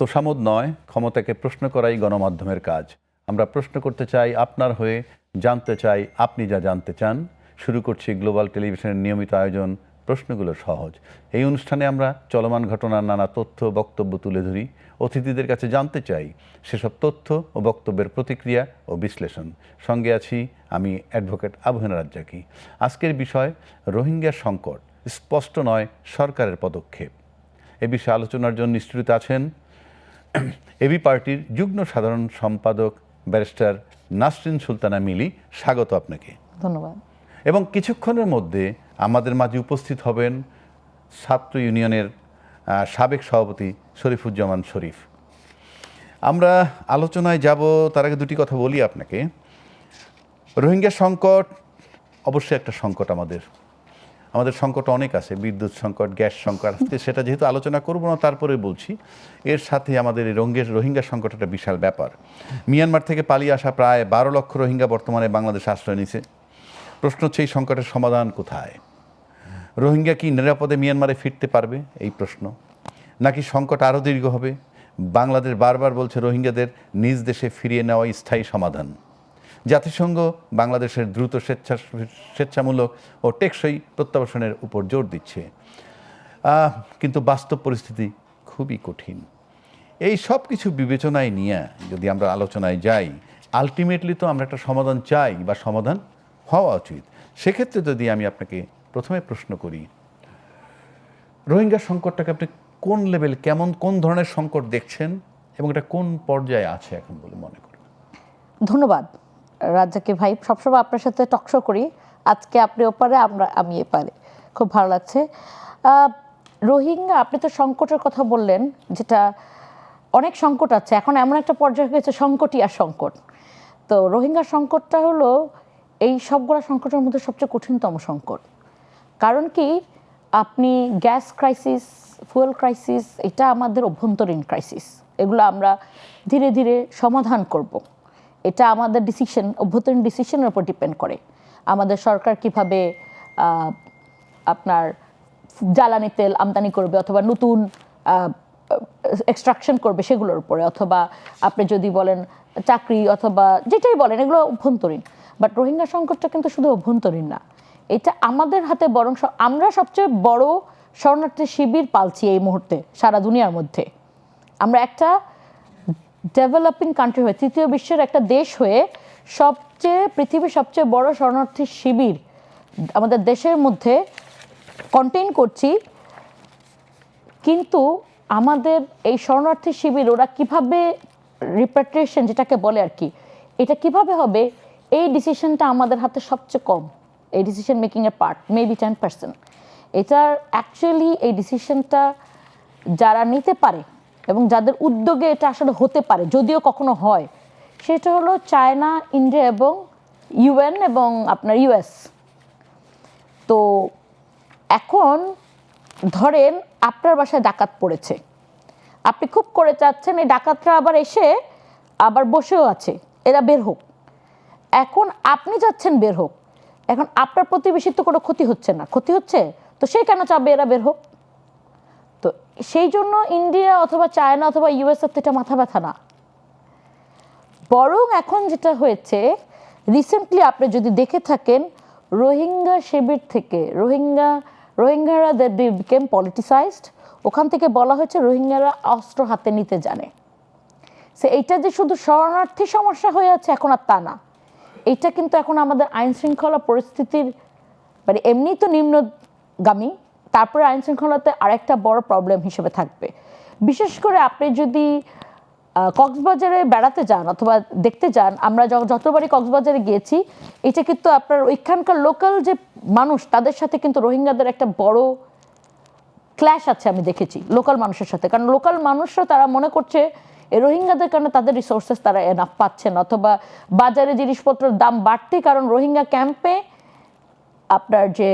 তোষামোদ নয়, ক্ষমতাকে প্রশ্ন করাই গণমাধ্যমের কাজ। আমরা প্রশ্ন করতে চাই আপনার হয়ে, জানতে চাই আপনি যা জানতে চান। শুরু করছি গ্লোবাল টেলিভিশনের নিয়মিত আয়োজন প্রশ্নগুলো সহজ। এই অনুষ্ঠানে আমরা চলমান ঘটনার নানা তথ্য বক্তব্য তুলে ধরি। অতিথিদের কাছে জানতে চাই সেসব তথ্য ও বক্তব্যের প্রতিক্রিয়া ও বিশ্লেষণ। সঙ্গে আছি আমি অ্যাডভোকেট আবুহেনা রাজ্জাকি। আজকের বিষয় রোহিঙ্গা সংকট, স্পষ্ট নয় সরকারের পদক্ষেপ। এ বিষয়ে আলোচনার জন্য নিশ্চিত আছেন এবি পার্টির যুগ্ম সাধারণ সম্পাদক ব্যারিস্টার নাসরিন সুলতানা মিলি। স্বাগত আপনাকে। ধন্যবাদ। এবং কিছুক্ষণের মধ্যে আমাদের মাঝে উপস্থিত হবেন ছাত্র ইউনিয়নের সাবেক সভাপতি শরীফুজ্জামান শরীফ। আমরা আলোচনায় যাব তার আগে দুটি কথা বলি আপনাকে। রোহিঙ্গা সংকট অবশ্যই একটা সংকট। আমাদের সংকট অনেক আছে, বিদ্যুৎ সংকট, গ্যাস সংকট। আজকে সেটা যেহেতু আলোচনা করব না, তারপরে বলছি এর সাথে আমাদের এই রোহিঙ্গা সংকট একটা বিশাল ব্যাপার। মিয়ানমার থেকে পালিয়ে আসা প্রায় 12 লক্ষ রোহিঙ্গা বর্তমানে বাংলাদেশে আশ্রয় নিছে। প্রশ্ন হচ্ছে এই সংকটের সমাধান কোথায়? রোহিঙ্গা কি নিরাপদে মিয়ানমারে ফিরতে পারবে, এই প্রশ্ন, নাকি সংকট আরও দীর্ঘ হবে? বাংলাদেশ বারবার বলছে রোহিঙ্গাদের নিজ দেশে ফিরিয়ে নেওয়াই স্থায়ী সমাধান। জাতিসংঘ বাংলাদেশের দ্রুত স্বেচ্ছামূলক ও টেকসই প্রত্যাবাসনের উপর জোর দিচ্ছে, কিন্তু বাস্তব পরিস্থিতি খুবই কঠিন। এই সব কিছু বিবেচনায় নিয়ে যদি আমরা আলোচনায় যাই, আলটিমেটলি তো আমরা একটা সমাধান চাই বা সমাধান হওয়া উচিত। সেক্ষেত্রে যদি আমি আপনাকে প্রথমে প্রশ্ন করি, রোহিঙ্গা সংকটটাকে আপনি কোন লেভেল, কোন ধরনের সংকট দেখছেন এবং এটা কোন পর্যায়ে আছে এখন বলে মনে করেন? ধন্যবাদ রাজ্জাকি ভাই, সবসময় আপনার সাথে টকশো করি। আজকে আপনি ওপারে, আমি এপারে, খুব ভালো লাগছে। রোহিঙ্গা, আপনি তো সংকটের কথা বললেন, যেটা অনেক সংকট আছে এখন, এমন একটা পর্যায়ে হয়েছে সংকটই আর সংকট। তো রোহিঙ্গা সংকটটা হলো এই সবগুলো সংকটের মধ্যে সবচেয়ে কঠিনতম সংকট। কারণ কি, আপনি গ্যাস ক্রাইসিস, ফুয়েল ক্রাইসিস, এটা আমাদের অভ্যন্তরীণ ক্রাইসিস। এগুলো আমরা ধীরে ধীরে সমাধান করব। এটা আমাদের ডিসিশন, অভ্যন্তরীণ ডিসিশনের উপর ডিপেন্ড করে। আমাদের সরকার কিভাবে আপনার জ্বালানি তেল আমদানি করবে, অথবা নতুন এক্সট্রাকশন করবে সেগুলোর উপরে, অথবা আপনি যদি বলেন চাকরি, অথবা যেটাই বলেন, এগুলো অভ্যন্তরীণ। বাট রোহিঙ্গা সংকটটা কিন্তু শুধু অভ্যন্তরীণ না, এটা আমাদের হাতে। বরং আমরা সবচেয়ে বড় শরণার্থী শিবির পালছি এই মুহূর্তে সারা দুনিয়ার মধ্যে। আমরা একটা ডেভেলপিং কান্ট্রি হয়ে, তৃতীয় বিশ্বের একটা দেশ হয়ে, পৃথিবীর সবচেয়ে বড় শরণার্থী শিবির আমাদের দেশের মধ্যে কন্টেইন করছি। কিন্তু আমাদের এই শরণার্থী শিবির, ওরা কিভাবে রিপ্যাট্রিয়েশন যেটাকে বলে আর কি, এটা কিভাবে হবে, এই ডিসিশনটা আমাদের হাতে সবচেয়ে কম। এই ডিসিশন মেকিংয়ের পার্ট মেবি 10%। এটার অ্যাকচুয়ালি এই ডিসিশনটা যারা নিতে পারে এবং যাদের উদ্যোগে এটা আসলে হতে পারে, যদিও কখনো হয়, সেটা হলো চায়না, ইন্ডিয়া এবং ইউএন এবং আপনার ইউএস। তো এখন ধরেন আপনার বাসায় ডাকাত পড়েছে, আপনি খুব করে চাচ্ছেন এই ডাকাতরা আবার এসে আবার বসেও আছে, এরা বের হোক। এখন আপনি চাচ্ছেন বের হোক, এখন আপনার প্রতিবেশীর তো কোনো ক্ষতি হচ্ছে না, ক্ষতি হচ্ছে তো সে কেন চাবে এরা বের হোক? তো সেই জন্য ইন্ডিয়া অথবা চায়না অথবা ইউএসএর তো এটা মাথা ব্যথা না। বরং এখন যেটা হয়েছে, রিসেন্টলি আপনি যদি দেখে থাকেন, রোহিঙ্গা শিবির থেকে রোহিঙ্গারা দ্যাট বিকেম পলিটিসাইজড, ওখান থেকে বলা হয়েছে রোহিঙ্গারা অস্ত্র হাতে নিতে জানে। সে এইটা যে শুধু শরণার্থী সমস্যা হয়ে আছে এখন আর তা না, এটা কিন্তু এখন আমাদের আইন শৃঙ্খলা পরিস্থিতির, মানে এমনি তো নিম্নগামী, তারপরে আইন শৃঙ্খলাতে আরেকটা বড় প্রবলেম হিসেবে থাকবে। বিশেষ করে আপনি যদি কক্সবাজারে বেড়াতে যান অথবা দেখতে যান, আমরা যতবারই কক্সবাজারে গিয়েছি, এটা কিন্তু আপনার ওইখানকার লোকাল যে মানুষ, তাদের সাথে কিন্তু রোহিঙ্গাদের একটা বড় ক্ল্যাশ আছে আমি দেখেছি লোকাল মানুষের সাথে। কারণ লোকাল মানুষরা তারা মনে করছে এই রোহিঙ্গাদের কারণে তাদের রিসোর্সেস তারা এনাফ পাচ্ছে না, অথবা বাজারে জিনিসপত্রের দাম বাড়তে, কারণ রোহিঙ্গা ক্যাম্পে আপনার যে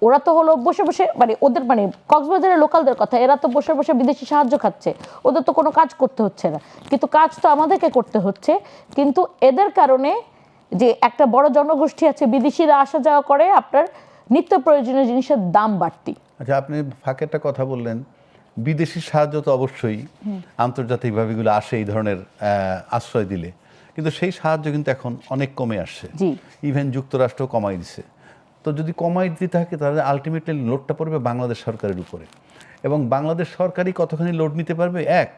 ওরা তো হলো বসে বসে, মানে ওদের, মানে কক্সবাজারের লোকালদের কথা, এরা তো বসে বসে বিদেশি সাহায্য খাচ্ছে, ওদের তো কোনো কাজ করতে হচ্ছে না, কিন্তু কাজ তো আমাদেরকে করতে হচ্ছে। কিন্তু এদের কারণে যে একটা বড় জনগোষ্ঠী আছে, বিদেশিরা আসা যাওয়া করে, আপনার নিত্য প্রয়োজনীয় জিনিসের দাম বাড়তি। আচ্ছা, আপনি ফাঁকে একটা কথা বললেন বিদেশি সাহায্য তো অবশ্যই আন্তর্জাতিকভাবে এগুলো আসে এই ধরনের আশ্রয় দিলে, কিন্তু সেই সাহায্য কিন্তু এখন অনেক কমে আসছে। ইভেন যুক্তরাষ্ট্র কমাই দিছে। তো যদি কমাই দিতে থাকে তাহলে আলটিমেটলি লোডটা পড়বে বাংলাদেশ সরকারের উপরে, এবং বাংলাদেশ সরকারই কতখানি লোড নিতে পারবে এক,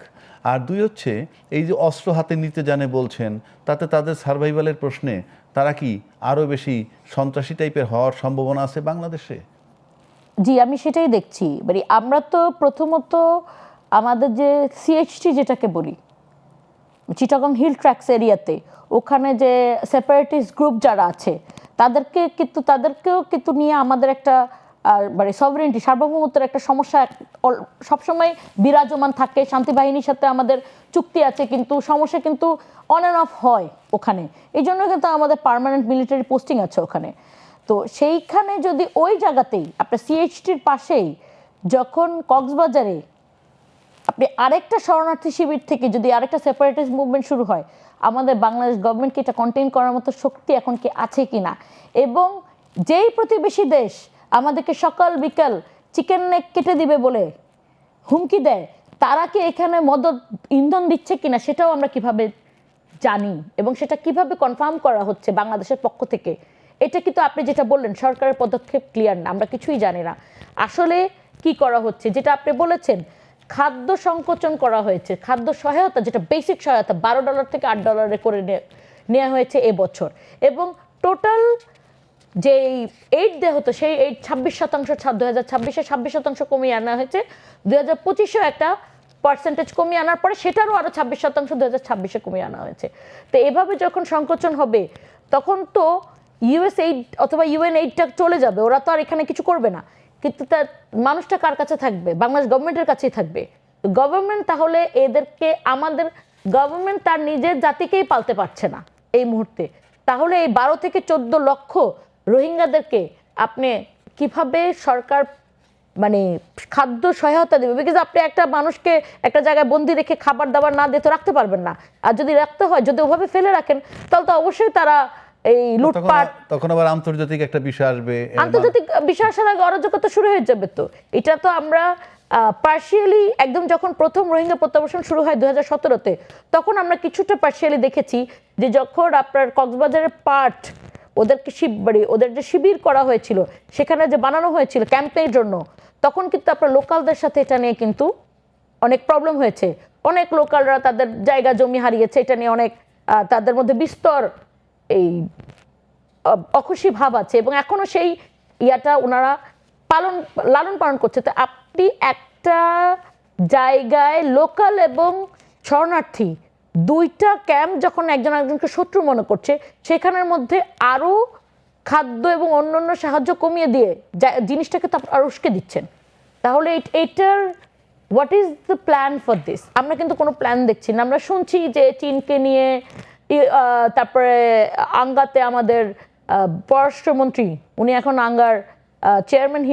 আর দুই হচ্ছে এই যে অস্ত্র হাতে নিতে জানে বলছেন, তাতে তাদের সার্ভাইভালের প্রশ্নে তারা কি আরও বেশি সন্ত্রাসী টাইপের হওয়ার সম্ভাবনা আছে বাংলাদেশে? জি, আমি সেটাই দেখছি। মানে আমরা তো প্রথমত আমাদের যে সিএইচটি যেটাকে বলি, চিটাগং হিল ট্র্যাক্স এরিয়াতে, ওখানে যে সেপারেটিস্ট গ্রুপ যারা আছে তাদেরকেও কিন্তু নিয়ে আমাদের একটা মানে সভরেন্টি, সার্বভৌমত্বের একটা সমস্যা সবসময় বিরাজমান থাকে। শান্তি বাহিনীর সাথে আমাদের চুক্তি আছে, কিন্তু সমস্যা কিন্তু অন অ্যান্ড অফ হয় ওখানে। এই জন্য কিন্তু আমাদের পার্মানেন্ট মিলিটারি পোস্টিং আছে ওখানে। তো সেইখানে যদি ওই জায়গাতেই আপনার সিএইচটির পাশেই যখন কক্সবাজারে আপনি আরেকটা শরণার্থী শিবির থেকে যদি আরেকটা সেপারেটিস্ট মুভমেন্ট শুরু হয়, আমাদের বাংলাদেশ গভর্নমেন্টকে এটা কন্টেইন করার মতো শক্তি এখন কি আছে কি না, এবং যেই প্রতিবেশী দেশ আমাদেরকে সকাল বিকাল চিকেন নেক কেটে দিবে বলে হুমকি দেয়, তারা কি এখানে মদত ইন্ধন দিচ্ছে কিনা সেটাও আমরা কিভাবে জানি, এবং সেটা কিভাবে কনফার্ম করা হচ্ছে বাংলাদেশের পক্ষ থেকে? এটা কিন্তু আপনি যেটা বললেন সরকারের পদক্ষেপ ক্লিয়ার না, আমরা কিছুই জানি না আসলে কি করা হচ্ছে। যেটা আপনি বলেছেন খাদ্য সংকোচন করা হয়েছে, খাদ্য সহায়তা যেটা বেসিক সহায়তা $12 থেকে $8 করে নেওয়া হয়েছে এবছর, এবং টোটাল যে এইড দেওয়া হতো সেই এইড 26%, 2026-এ 26% কমিয়ে আনা হয়েছে, 2025-এও একটা পার্সেন্টেজ কমিয়ে আনার পরে সেটারও আরও 26% 2026-এ কমিয়ে আনা হয়েছে। তো এভাবে যখন সংকোচন হবে তখন তো ইউএস এইড অথবা ইউএন এইডটা চলে যাবে, ওরা তো আর এখানে কিছু করবে না, কিন্তু তার মানুষটা কার কাছে থাকবে? বাংলাদেশ গভর্নমেন্টের কাছেই থাকবে। গভর্নমেন্ট তাহলে এদেরকে, আমাদের গভর্নমেন্ট তার নিজের জাতিকেই পালতে পারছে না এই মুহূর্তে, তাহলে এই 12 থেকে 14 লক্ষ রোহিঙ্গাদেরকে আপনি কিভাবে সরকার মানে খাদ্য সহায়তা দেবে? বিকজ আপনি একটা মানুষকে একটা জায়গায় বন্দি রেখে খাবার দাবার না দিয়ে তো রাখতে পারবেন না, আর যদি রাখতে হয়, যদি ওভাবে ফেলে রাখেন তাহলে তো অবশ্যই তারা এই লুটপাট, তখন আবার আন্তর্জাতিক একটা বিষয় আসবে, আন্তর্জাতিক বিষয় আসার আগে অরাজকতা শুরু হয়ে যাবে। তো এটা তো আমরা পার্শিয়ালি একদম যখন প্রথম রোহিঙ্গা প্রত্যাবাসন শুরু হয় 2017-তে, তখন আমরা কিছুটা পার্শিয়ালি দেখেছি যে যখন আপনার কক্সবাজারের পার্ট ওদেরকে ওদের যে শিবির করা হয়েছিল সেখানে যে বানানো হয়েছিল ক্যাম্পের জন্য, তখন কিন্তু আপনার লোকালদের সাথে এটা নিয়ে কিন্তু অনেক প্রবলেম হয়েছে। অনেক লোকালরা তাদের জায়গা জমি হারিয়েছে, এটা নিয়ে অনেক তাদের মধ্যে বিস্তর এই অখুশি ভাব আছে, এবং এখনো সেই ইয়াটা ওনারা লালন পালন করছে। তো আপনি একটা জায়গায় লোকাল এবং শরণার্থী দুইটা ক্যাম্প যখন একজন একজনকে শত্রু মনে করছে, সেখানের মধ্যে আরও খাদ্য এবং অন্যান্য সাহায্য কমিয়ে দিয়ে জিনিসটাকে তো আরো উস্কে দিচ্ছেন, তাহলে এটার what is the plan for this? আমরা কিন্তু কোনো প্ল্যান দেখছি না। আমরা শুনছি যে চীনকে নিয়ে তারপরে আঙ্গাতে আমাদের পররাষ্ট্রমন্ত্রী, উনি এখন আঙ্গার চেয়ারম্যান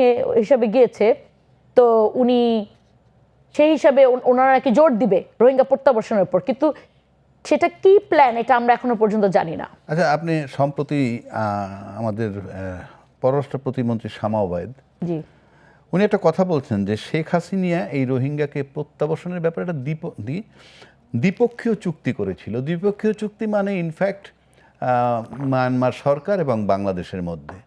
হিসাবে গিয়েছে, তো উনি সেই হিসাবে ওনারা নাকি জোর দিবে রোহিঙ্গা প্রত্যাবাসনের উপর, কিন্তু সেটা কি প্ল্যান এটা আমরা এখনো পর্যন্ত জানি না। আচ্ছা, আপনি সম্প্রতি আমাদের পররাষ্ট্র প্রতিমন্ত্রী শামা ওবায়দ, জি, উনি একটা কথা বলছেন যে শেখ হাসিনা এই রোহিঙ্গাকে প্রত্যাবাসনের ব্যাপারে একটা দ্বিপক্ষীয় চুক্তি করেছিল। দ্বিপক্ষীয় চুক্তি মানে ইনফ্যাক্ট মায়ানমার সরকার এবং বাংলাদেশের মধ্যে,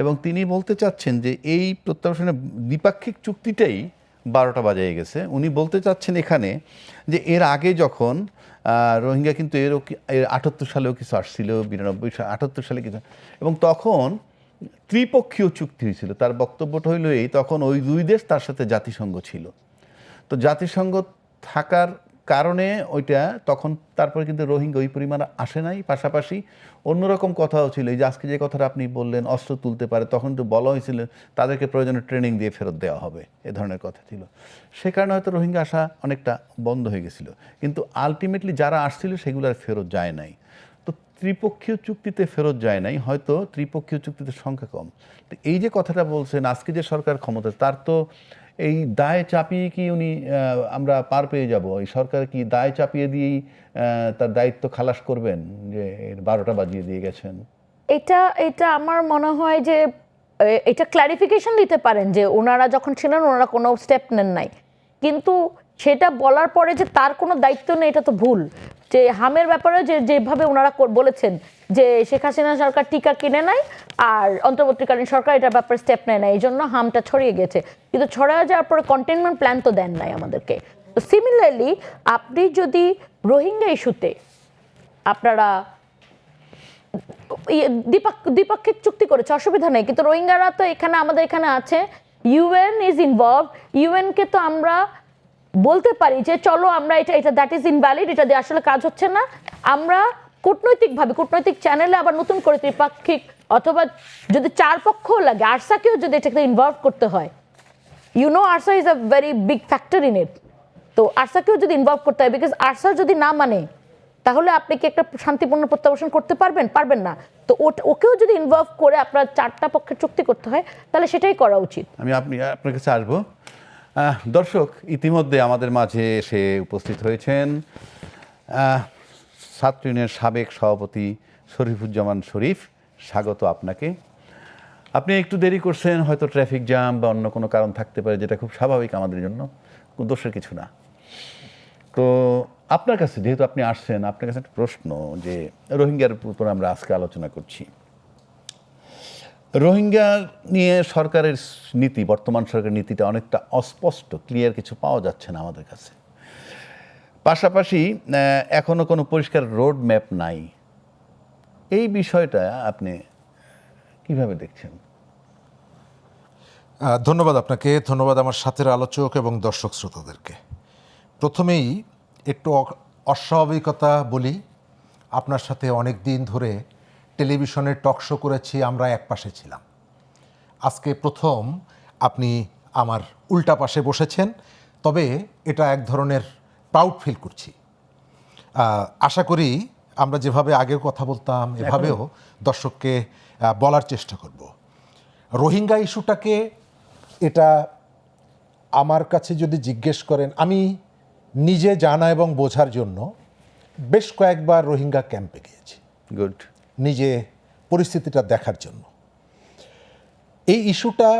এবং তিনি বলতে চাচ্ছেন যে এই প্রত্যাবাসনের দ্বিপাক্ষিক চুক্তিটাই 12টা বাজিয়ে গেছে। উনি বলতে চাচ্ছেন এখানে যে এর আগে যখন রোহিঙ্গা কিন্তু এর 78 সালেও কিছু আসছিল, 92 সালে 78 সালে কিছু, এবং তখন ত্রিপক্ষীয় চুক্তি হয়েছিল। তার বক্তব্যটা হইল এই, তখন ওই দুই দেশ তার সাথে জাতিসংঘ ছিল, তো জাতিসংঘ থাকার কারণে ওইটা তখন তারপরে কিন্তু রোহিঙ্গা ওই পরিমাণ আসে নাই। পাশাপাশি অন্যরকম কথাও ছিল, এই যে আজকে যে কথাটা আপনি বললেন অস্ত্র তুলতে পারে, তখন তো বলা হয়েছিল তাদেরকে প্রয়োজনে ট্রেনিং দিয়ে ফেরত দেওয়া হবে, এ ধরনের কথা ছিল। সে কারণে হয়তো রোহিঙ্গা আসা অনেকটা বন্ধ হয়ে গেছিল, কিন্তু আলটিমেটলি যারা আসছিল সেগুলো আর ফেরত যায় নাই। তো ত্রিপক্ষীয় চুক্তিতে ফেরত যায় নাই, হয়তো ত্রিপক্ষীয় চুক্তিতে সংখ্যা কম। তো এই যে কথাটা বলছেন আজকে যে সরকার ক্ষমতা, তার তো এই দায় চাপিয়ে কি উনি আমরা পার পেয়ে যাব? এই সরকার কি দায় চাপিয়ে দিয়েই তার দায়িত্ব খালাস করবেন যে 12টা বাজিয়ে দিয়ে গেছেন? এটা আমার মনে হয় যে এটা ক্ল্যারিফিকেশন দিতে পারেন যে ওনারা যখন ছিলেন ওনারা কোনো স্টেপ নেন নাই, কিন্তু সেটা বলার পরে যে তার কোনো দায়িত্ব নেই, এটা তো ভুল। যে হামের ব্যাপারে যেভাবে ওনারা বলেছেন যে শেখ হাসিনা সরকার টিকা কিনে নেয় আর অন্তর্বর্তীকালীন সরকার এটার ব্যাপারে স্টেপ নেয় না, এই জন্য হামটা ছড়িয়ে গেছে, কিন্তু ছড়িয়ে যাওয়ার পরে কন্টেনমেন্ট প্ল্যান তো দেন নাই আমাদেরকে। তো সিমিলারলি আপনি যদি রোহিঙ্গা ইস্যুতে আপনারা দ্বিপাক্ষিক চুক্তি করেছে, অসুবিধা নেই, কিন্তু রোহিঙ্গারা তো এখানে আমাদের এখানে আছে, ইউএন ইজ ইনভলভ, ইউএনকে তো আমরা বলতে পারি যে চলো আমরা এটা দ্যাট ইজ ইনভ্যালিড, এটা দিয়ে আসলে কাজ হচ্ছে না, আমরা কূটনৈতিকভাবে কূটনৈতিক চ্যানেলে আবার নতুন করে ত্রিপাক্ষিক, অথবা যদি চার পক্ষও লাগে আরসাকেও যদি এটাকে ইনভলভ করতে হয়, ARSA is a very big factor in it, তো আরসাকেও যদি ইনভলভ করতে হয়, বিকজ আরসা যদি না মানে তাহলে আপনি কি একটা শান্তিপূর্ণ প্রত্যাবাসন করতে পারবেন না। তো ওকেও যদি ইনভলভ করে আপনার চারটা পক্ষের চুক্তি করতে হয় তাহলে সেটাই করা উচিত। আমি আপনার কাছে আসবো। দর্শক ইতিমধ্যে আমাদের মাঝে এসে উপস্থিত হয়েছেন ছাত্র ইউনিয়নের সাবেক সভাপতি শরীফুজ্জামান শরীফ। স্বাগত আপনাকে। আপনি একটু দেরি করছেন, হয়তো ট্রাফিক জ্যাম বা অন্য কোনো কারণ থাকতে পারে, যেটা খুব স্বাভাবিক আমাদের জন্য, দোষের কিছু না। তো আপনার কাছে যেহেতু আপনি আসছেন, আপনার কাছে একটা প্রশ্ন, যে রোহিঙ্গার উপর আমরা আজকে আলোচনা করছি। রোহিঙ্গা নিয়ে সরকারের নীতি, বর্তমান সরকারের নীতিটা অনেকটা অস্পষ্ট, ক্লিয়ার কিছু পাওয়া যাচ্ছে না আমাদের কাছে। পাশাপাশি এখনো কোনো পরিষ্কার রোড ম্যাপ নাই। এই বিষয়টা আপনি কিভাবে দেখছেন? ধন্যবাদ আপনাকে, ধন্যবাদ আমার সাথের আলোচক এবং দর্শক শ্রোতাদেরকে। প্রথমেই একটু অস্বাভাবিকতা বলি, আপনার সাথে অনেক দিন ধরে টেলিভিশনে টক শো করেছি, আমরা এক পাশে ছিলাম। আজকে প্রথম আপনি আমার উল্টা পাশে বসেছেন, তবে এটা এক ধরনের প্রাউড ফিল করছি। আশা করি আমরা যেভাবে আগেও কথা বলতাম এভাবেও দর্শককে বলার চেষ্টা করব। রোহিঙ্গা ইস্যুটাকে, এটা আমার কাছে যদি জিজ্ঞেস করেন, আমি নিজে জানা এবং বোঝার জন্য বেশ কয়েকবার রোহিঙ্গা ক্যাম্পে গিয়েছি, গুড, নিজে পরিস্থিতিটা দেখার জন্য। এই ইস্যুটা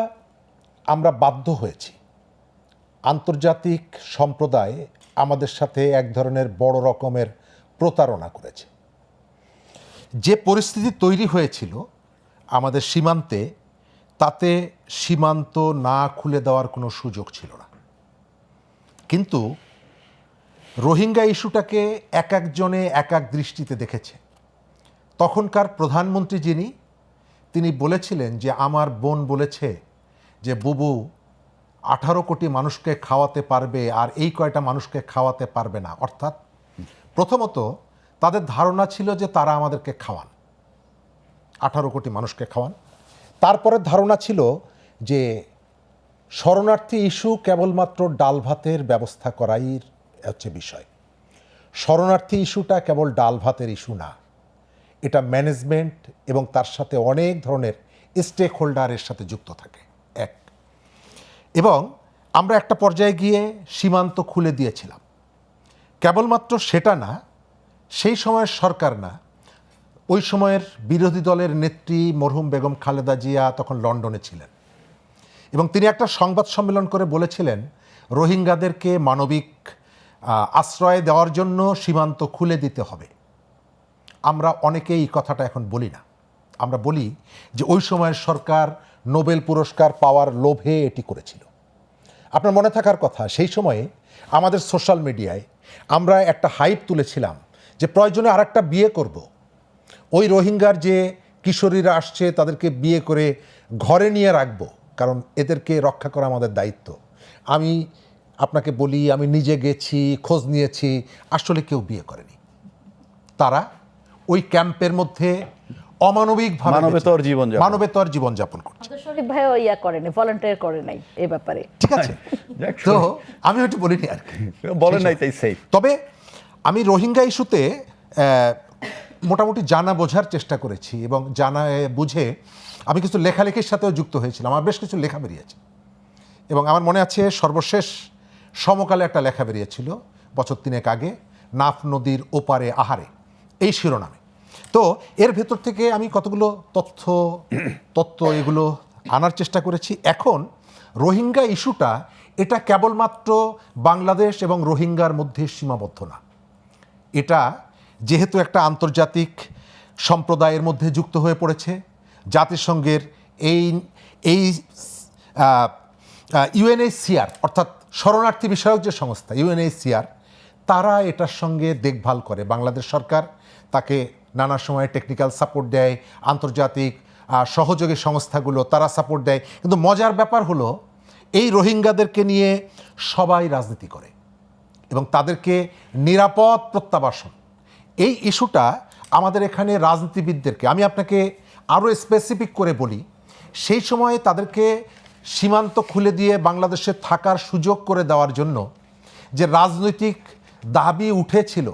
আমরা বাধ্য হয়েছি, আন্তর্জাতিক সম্প্রদায় আমাদের সাথে এক ধরনের বড় রকমের প্রতারণা করেছে। যে পরিস্থিতি তৈরি হয়েছিল আমাদের সীমান্তে, তাতে সীমান্ত না খুলে দেওয়ার কোনো সুযোগ ছিল না। কিন্তু রোহিঙ্গা ইস্যুটাকে এক একজনে এক এক দৃষ্টিতে দেখেছে। তখনকার প্রধানমন্ত্রী যিনি, তিনি বলেছিলেন যে আমার বোন বলেছে যে বুবু 18 কোটি মানুষকে খাওয়াতে পারবে আর এই কয়টা মানুষকে খাওয়াতে পারবে না। অর্থাৎ প্রথমত তাদের ধারণা ছিল যে তারা আমাদেরকে খাওয়ান, 18 কোটি মানুষকে খাওয়ান। তারপরে ধারণা ছিল যে শরণার্থী ইস্যু কেবলমাত্র ডাল ভাতের ব্যবস্থা করাই হচ্ছে বিষয়। শরণার্থী ইস্যুটা কেবল ডাল ভাতের ইস্যু না, এটা ম্যানেজমেন্ট এবং তার সাথে অনেক ধরনের স্টেক হোল্ডারের সাথে যুক্ত থাকে। এক, এবং আমরা একটা পর্যায়ে গিয়ে সীমান্ত খুলে দিয়েছিলাম। কেবলমাত্র সেটা না, সেই সময়ের সরকার না, ওই সময়ের বিরোধী দলের নেত্রী মরহুম বেগম খালেদা জিয়া তখন লন্ডনে ছিলেন এবং তিনি একটা সংবাদ সম্মেলন করে বলেছিলেন রোহিঙ্গাদেরকে মানবিক আশ্রয় দেওয়ার জন্য সীমান্ত খুলে দিতে হবে। আমরা অনেকেই এই কথাটা এখন বলি না, আমরা বলি যে ওই সময়ের সরকার নোবেল পুরস্কার পাওয়ার লোভে এটি করেছিল। আপনার মনে থাকার কথা, সেই সময়ে আমাদের সোশ্যাল মিডিয়ায় আমরা একটা হাইপ তুলেছিলাম যে প্রয়োজনে আরেকটা বিয়ে করব। ওই রোহিঙ্গার যে কিশোরীরা আসছে তাদেরকে বিয়ে করে ঘরে নিয়ে রাখবো, কারণ এদেরকে রক্ষা করা আমাদের দায়িত্ব। আমি আপনাকে বলি, আমি নিজে গেছি, খোঁজ নিয়েছি, আসলে কেউ বিয়ে করেনি। তারা ওই ক্যাম্পের মধ্যে অমানবিকভাবে মানবেতর জীবনযাপন করছে। শরীফ ভাইও ইয়া করেনি, ভলান্টিয়ার করে নাই এই ব্যাপারে, ঠিক আছে। তো আমি ওইটা বলিনি আর কি, বলেন নাই তাই সেই। তবে আমি রোহিঙ্গা ইস্যুতে মোটামুটি জানা বোঝার চেষ্টা করেছি এবং জানা বুঝে আমি কিছু লেখালেখির সাথেও যুক্ত হয়েছিলাম। আমার বেশ কিছু লেখা বেরিয়েছে এবং আমার মনে আছে সর্বশেষ সমকালে একটা লেখা বেরিয়েছিল বছর 3 আগে, নাফ নদীর ওপারে আহারে, এই শিরোনামে। তো এর ভেতর থেকে আমি কতগুলো তথ্য এগুলো আনার চেষ্টা করেছি। এখন রোহিঙ্গা ইস্যুটা এটা কেবলমাত্র বাংলাদেশ এবং রোহিঙ্গার মধ্যে সীমাবদ্ধ না। এটা যেহেতু একটা আন্তর্জাতিক সম্প্রদায়ের মধ্যে যুক্ত হয়ে পড়েছে, জাতিসংঘের এই এই ইউএনএইচসিআর অর্থাৎ শরণার্থী বিষয়ক যে সংস্থা ইউএনএইচসিআর, তারা এটার সঙ্গে দেখভাল করে। বাংলাদেশ সরকার তাকে নানা সময় টেকনিক্যাল সাপোর্ট দেয়, আন্তর্জাতিক সহযোগী সংস্থাগুলো তারা সাপোর্ট দেয়। কিন্তু মজার ব্যাপার হলো এই রোহিঙ্গাদেরকে নিয়ে সবাই রাজনীতি করে এবং তাদেরকে নিরাপদ প্রত্যাবাসন, এই ইস্যুটা আমাদের এখানে রাজনীতিবিদদেরকে, আমি আপনাকে আরও স্পেসিফিক করে বলি, সেই সময়ে তাদেরকে সীমান্ত খুলে দিয়ে বাংলাদেশে থাকার সুযোগ করে দেওয়ার জন্য যে রাজনৈতিক দাবি উঠেছিল,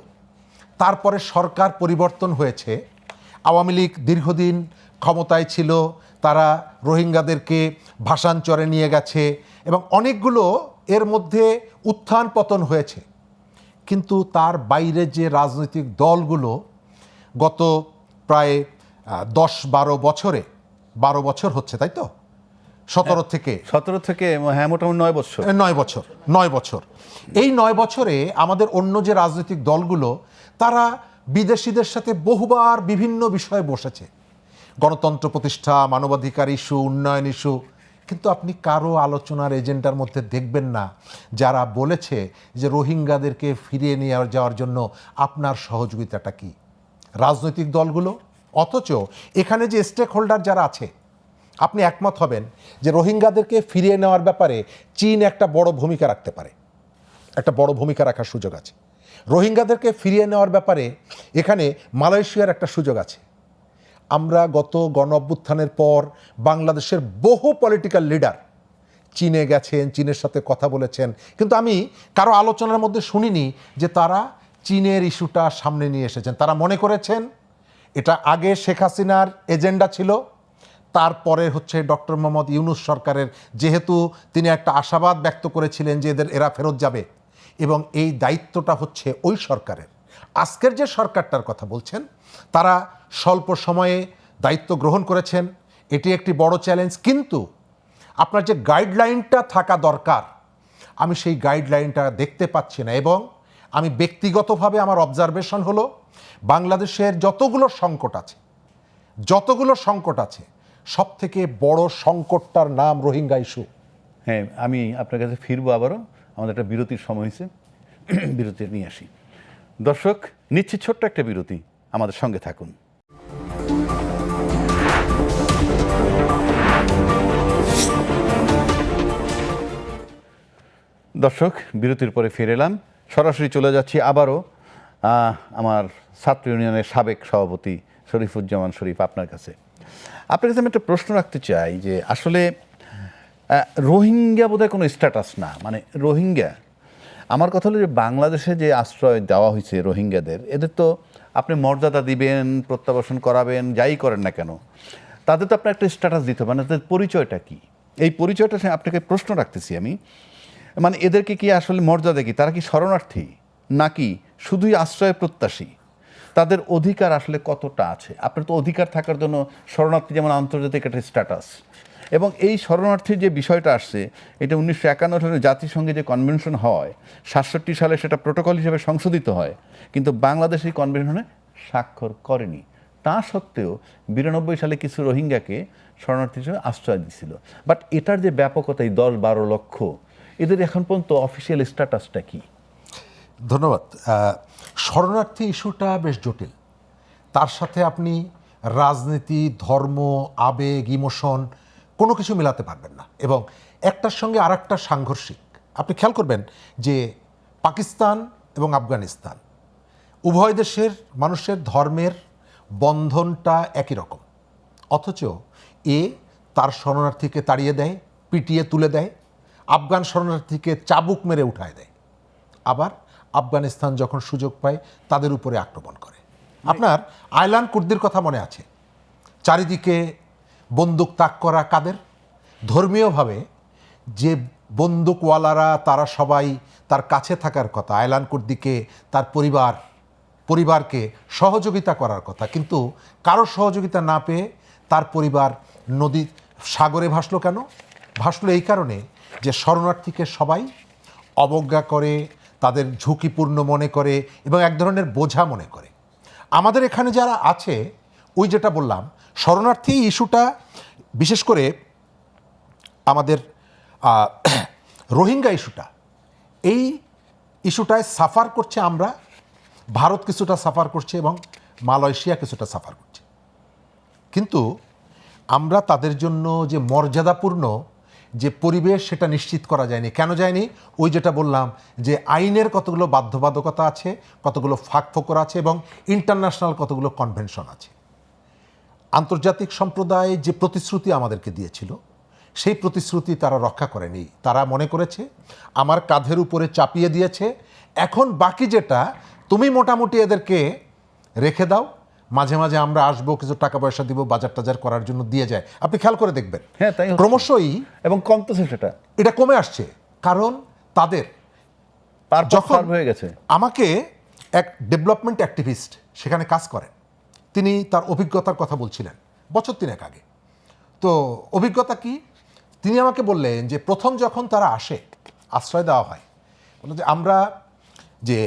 তারপরে সরকার পরিবর্তন হয়েছে, আওয়ামী লীগ দীর্ঘদিন ক্ষমতায় ছিল, তারা রোহিঙ্গাদেরকে ভাষান্তরে নিয়ে গেছে এবং অনেকগুলো এর মধ্যে উত্থান পতন হয়েছে। কিন্তু তার বাইরে যে রাজনৈতিক দলগুলো গত প্রায় 10-12 বছরে, 12 বছর হচ্ছে তাই তো, 17 থেকে হ্যাঁ মোটামুটি 9 বছর 9 বছর এই 9 বছরে আমাদের অন্য যে রাজনৈতিক দলগুলো তারা বিদেশিদের সাথে বহুবার বিভিন্ন বিষয়ে বসেছে, গণতন্ত্র প্রতিষ্ঠা, মানবাধিকার ইস্যু, উন্নয়ন ইস্যু, কিন্তু আপনি কারো আলোচনার এজেন্ডার মধ্যে দেখবেন না যারা বলেছে যে রোহিঙ্গাদেরকে ফিরিয়ে নিয়ে যাওয়ার জন্য আপনার সহযোগিতাটা কি। রাজনৈতিক দলগুলো, অথচ এখানে যে স্টেক হোল্ডার যারা আছে, আপনি একমত হবেন যে রোহিঙ্গাদেরকে ফিরিয়ে নেওয়ার ব্যাপারে চীন একটা বড় ভূমিকা রাখতে পারে, একটা বড় ভূমিকা রাখার সুযোগ আছে। রোহিঙ্গাদেরকে ফিরিয়ে নেওয়ার ব্যাপারে এখানে মালয়েশিয়ার একটা সুযোগ আছে। আমরা গত গণ অভ্যুত্থানের পর বাংলাদেশের বহু পলিটিক্যাল লিডার চীনে গেছেন, চীনের সাথে কথা বলেছেন, কিন্তু আমি কারো আলোচনার মধ্যে শুনিনি যে তারা চীনের ইস্যুটা সামনে নিয়ে এসেছেন। তারা মনে করেছেন এটা আগে শেখ হাসিনার এজেন্ডা ছিল, তারপরে হচ্ছে ডক্টর মোহাম্মদ ইউনূস সরকারের, যেহেতু তিনি একটা আশাবাদ ব্যক্ত করেছিলেন যে এরা ফেরত যাবে এবং এই দায়িত্বটা হচ্ছে ওই সরকারের। আজকের যে সরকারটার কথা বলছেন, তারা স্বল্প সময়ে দায়িত্ব গ্রহণ করেছেন, এটি একটি বড় চ্যালেঞ্জ, কিন্তু আপনার যে গাইডলাইনটা থাকা দরকার আমি সেই গাইডলাইনটা দেখতে পাচ্ছি না। এবং আমি ব্যক্তিগতভাবে আমার অবজারভেশন হলো বাংলাদেশের যতগুলো সংকট আছে সব থেকে বড় সংকটটার নাম রোহিঙ্গা ইস্যু। হ্যাঁ, আমি আপনার কাছে ফিরবো আবারও, আমাদের একটা বিরতির সময় হয়েছে, বিরতি নিয়ে আসি। দর্শক, নিচ্ছি ছোট্ট একটা বিরতি, আমাদের সঙ্গে থাকুন। দর্শক, বিরতির পরে ফিরে এলাম, সরাসরি চলে যাচ্ছি আবারও আমার ছাত্র ইউনিয়নের সাবেক সভাপতি শরীফুজ্জামান শরীফ আপনার কাছে। আপনার কাছে আমি একটা প্রশ্ন রাখতে চাই যে আসলে রোহিঙ্গা বোধহয় কোনো স্ট্যাটাস না, মানে রোহিঙ্গা, আমার কথা হলো যে বাংলাদেশে যে আশ্রয় দেওয়া হয়েছে রোহিঙ্গাদের, এদের তো আপনি মর্যাদা দিবেন, প্রত্যাবাসন করাবেন, যাই করেন না কেন, তাদের তো আপনার একটা স্ট্যাটাস দিতে হবে, মানে তাদের পরিচয়টা কি, এই পরিচয়টা আপনাকে প্রশ্ন রাখতেছি আমি। মানে এদেরকে কি আসলে মর্যাদা কি, তারা কি শরণার্থী নাকি শুধুই আশ্রয় প্রত্যাশী, তাদের অধিকার আসলে কতটা আছে? আপনার তো অধিকার থাকার জন্য শরণার্থী যেমন আন্তর্জাতিক একটা স্ট্যাটাস, এবং এই শরণার্থীর যে বিষয়টা আসছে, এটা 1951 সালে জাতিসংঘে যে কনভেনশন হয়, 67 সালে সেটা প্রোটোকল হিসেবে সংশোধিত হয়, কিন্তু বাংলাদেশ এই কনভেনশনে স্বাক্ষর করেনি। তা সত্ত্বেও 92 সালে কিছু রোহিঙ্গাকে শরণার্থী হিসেবে আশ্রয় দিছিল। বাট এটার যে ব্যাপকতা, এই 10-12 লক্ষ, এদের এখন পর্যন্ত অফিসিয়াল স্ট্যাটাসটা কি? ধন্যবাদ। শরণার্থী ইস্যুটা বেশ জটিল, তার সাথে আপনি রাজনীতি, ধর্ম, আবেগ, ইমোশন কোনো কিছু মেলাতে পারবেন না, এবং একটার সঙ্গে আর একটা সাংঘর্ষিক। আপনি খেয়াল করবেন যে পাকিস্তান এবং আফগানিস্তান উভয় দেশের মানুষের ধর্মের বন্ধনটা একই রকম, অথচ তার শরণার্থীকে তাড়িয়ে দেয়, পিটিয়ে তুলে দেয়, আফগান শরণার্থীকে চাবুক মেরে উঠায় দেয়, আবার আফগানিস্তান যখন সুযোগ পায় তাদের উপরে আক্রমণ করে। আপনার আয়লান কুর্দির কথা মনে আছে, চারিদিকে বন্দুক তাক করা কাদের? ধর্মীয়ভাবে যে বন্দুকওয়ালারা, তারা সবাই তার কাছে থাকার কথা, আয়লান কুর্দিকে তার পরিবারকে সহযোগিতা করার কথা, কিন্তু কারো সহযোগিতা না পেয়ে তার পরিবার সাগরে ভাসলো। কেন ভাসলো? এই কারণে যে শরণার্থীকে সবাই অবজ্ঞা করে, তাদের ঝুঁকিপূর্ণ মনে করে এবং এক ধরনের বোঝা মনে করে। আমাদের এখানে যারা আছে, ওই যেটা বললাম, শরণার্থী ইস্যুটা বিশেষ করে আমাদের রোহিঙ্গা ইস্যুটা, এই ইস্যুটায় সাফার করছে আমরা, ভারত কিছুটা সাফার করছে এবং মালয়েশিয়া কিছুটা সাফার করছে। কিন্তু আমরা তাদের জন্য যে মর্যাদাপূর্ণ যে পরিবেশ সেটা নিশ্চিত করা যায়নি। কেন যায়নি? ওই যেটা বললাম যে আইনের কতগুলো বাধ্যবাধকতা আছে, কতগুলো ফাঁকফোকর আছে এবং ইন্টারন্যাশনাল কতগুলো কনভেনশন আছে। আন্তর্জাতিক সম্প্রদায় যে প্রতিশ্রুতি আমাদেরকে দিয়েছিল, সেই প্রতিশ্রুতি তারা রক্ষা করেনি। তারা মনে করেছে আমার কাঁধের উপরে চাপিয়ে দিয়েছে, এখন বাকি যেটা তুমি মোটামুটি এদেরকে রেখে দাও, মাঝে মাঝে আমরা আসবো, কিছু টাকা পয়সা দিব, বাজার টাজার করার জন্য দিয়ে যায়। আপনি খেয়াল করে দেখবেন, হ্যাঁ, তাই হচ্ছে। ক্রমশই এবং কমতেছে সেটা, এটা কমে আসছে। কারণ তাদের যখন হয়ে গেছে। আমাকে এক ডেভেলপমেন্ট অ্যাক্টিভিস্ট সেখানে কাজ করেন, তিনি তার অভিজ্ঞতার কথা বলছিলেন বছর 3 আগে। তো অভিজ্ঞতা কি? তিনি আমাকে বললেন যে প্রথম যখন তারা আসে, আশ্রয় দেওয়া হয়, বলল যে আমরা যে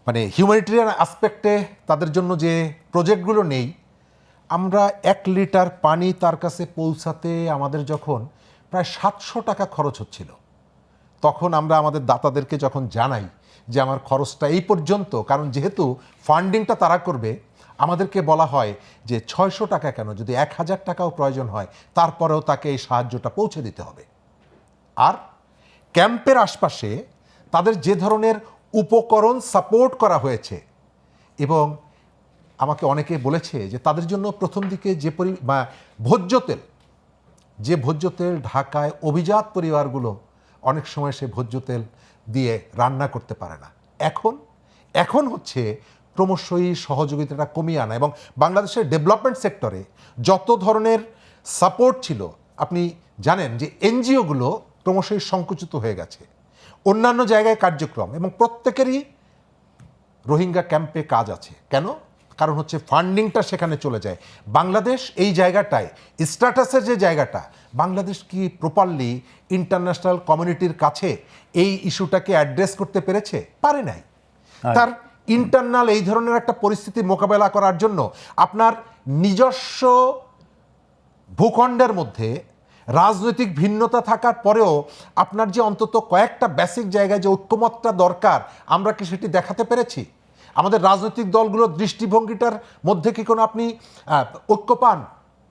মানে হিউম্যানিটেরিয়ান আসপেক্টে তাদের জন্য যে প্রজেক্টগুলো নেই, আমরা 1 লিটার পানি তার কাছে পৌঁছাতে আমাদের যখন প্রায় 700 টাকা খরচ হচ্ছিল, তখন আমরা আমাদের দাতাদেরকে যখন জানাই যে আমার খরচটা এই পর্যন্ত, কারণ যেহেতু ফান্ডিংটা তারা করবে, আমাদেরকে বলা হয় যে 600 টাকা কেন, যদি 1000 টাকাও প্রয়োজন হয় তারপরেও তাকে এই সাহায্যটা পৌঁছে দিতে হবে। আর ক্যাম্পের আশপাশে তাদের যে ধরনের উপকরণ সাপোর্ট করা হয়েছে, এবং আমাকে অনেকে বলেছে যে তাদের জন্য প্রথম দিকে যে ভোজ্য তেল ঢাকায় অভিজাত পরিবারগুলো অনেক সময় সে ভোজ্য তেল দিয়ে রান্না করতে পারে না, এখন হচ্ছে ক্রমশই সহযোগিতাটা কমিয়ে আনা। এবং বাংলাদেশের ডেভেলপমেন্ট সেক্টরে যত ধরনের সাপোর্ট ছিল, আপনি জানেন যে এনজিওগুলো ক্রমশই সংকুচিত হয়ে গেছে, অন্যান্য জায়গায় কার্যক্রম, এবং প্রত্যেকেরই রোহিঙ্গা ক্যাম্পে কাজ আছে। কেন? কারণ হচ্ছে ফান্ডিংটা সেখানে চলে যায়। বাংলাদেশ এই জায়গাটায়, স্ট্যাটাসের যে জায়গাটা, বাংলাদেশ কি প্রপারলি ইন্টারন্যাশনাল কমিউনিটির কাছে এই ইস্যুটাকে অ্যাড্রেস করতে পেরেছে? পারে নাই। তার ইন্টারনাল এই ধরনের একটা পরিস্থিতি মোকাবেলা করার জন্য আপনার নিজস্ব ভূখণ্ডের মধ্যে রাজনৈতিক ভিন্নতা থাকার পরেও আপনার যে অন্তত কয়েকটা বেসিক জায়গায় যে ঐক্যমতটা দরকার, আমরা কি সেটি দেখাতে পেরেছি? আমাদের রাজনৈতিক দলগুলোর দৃষ্টিভঙ্গিটার মধ্যে কি কোনো আপনি ঐক্য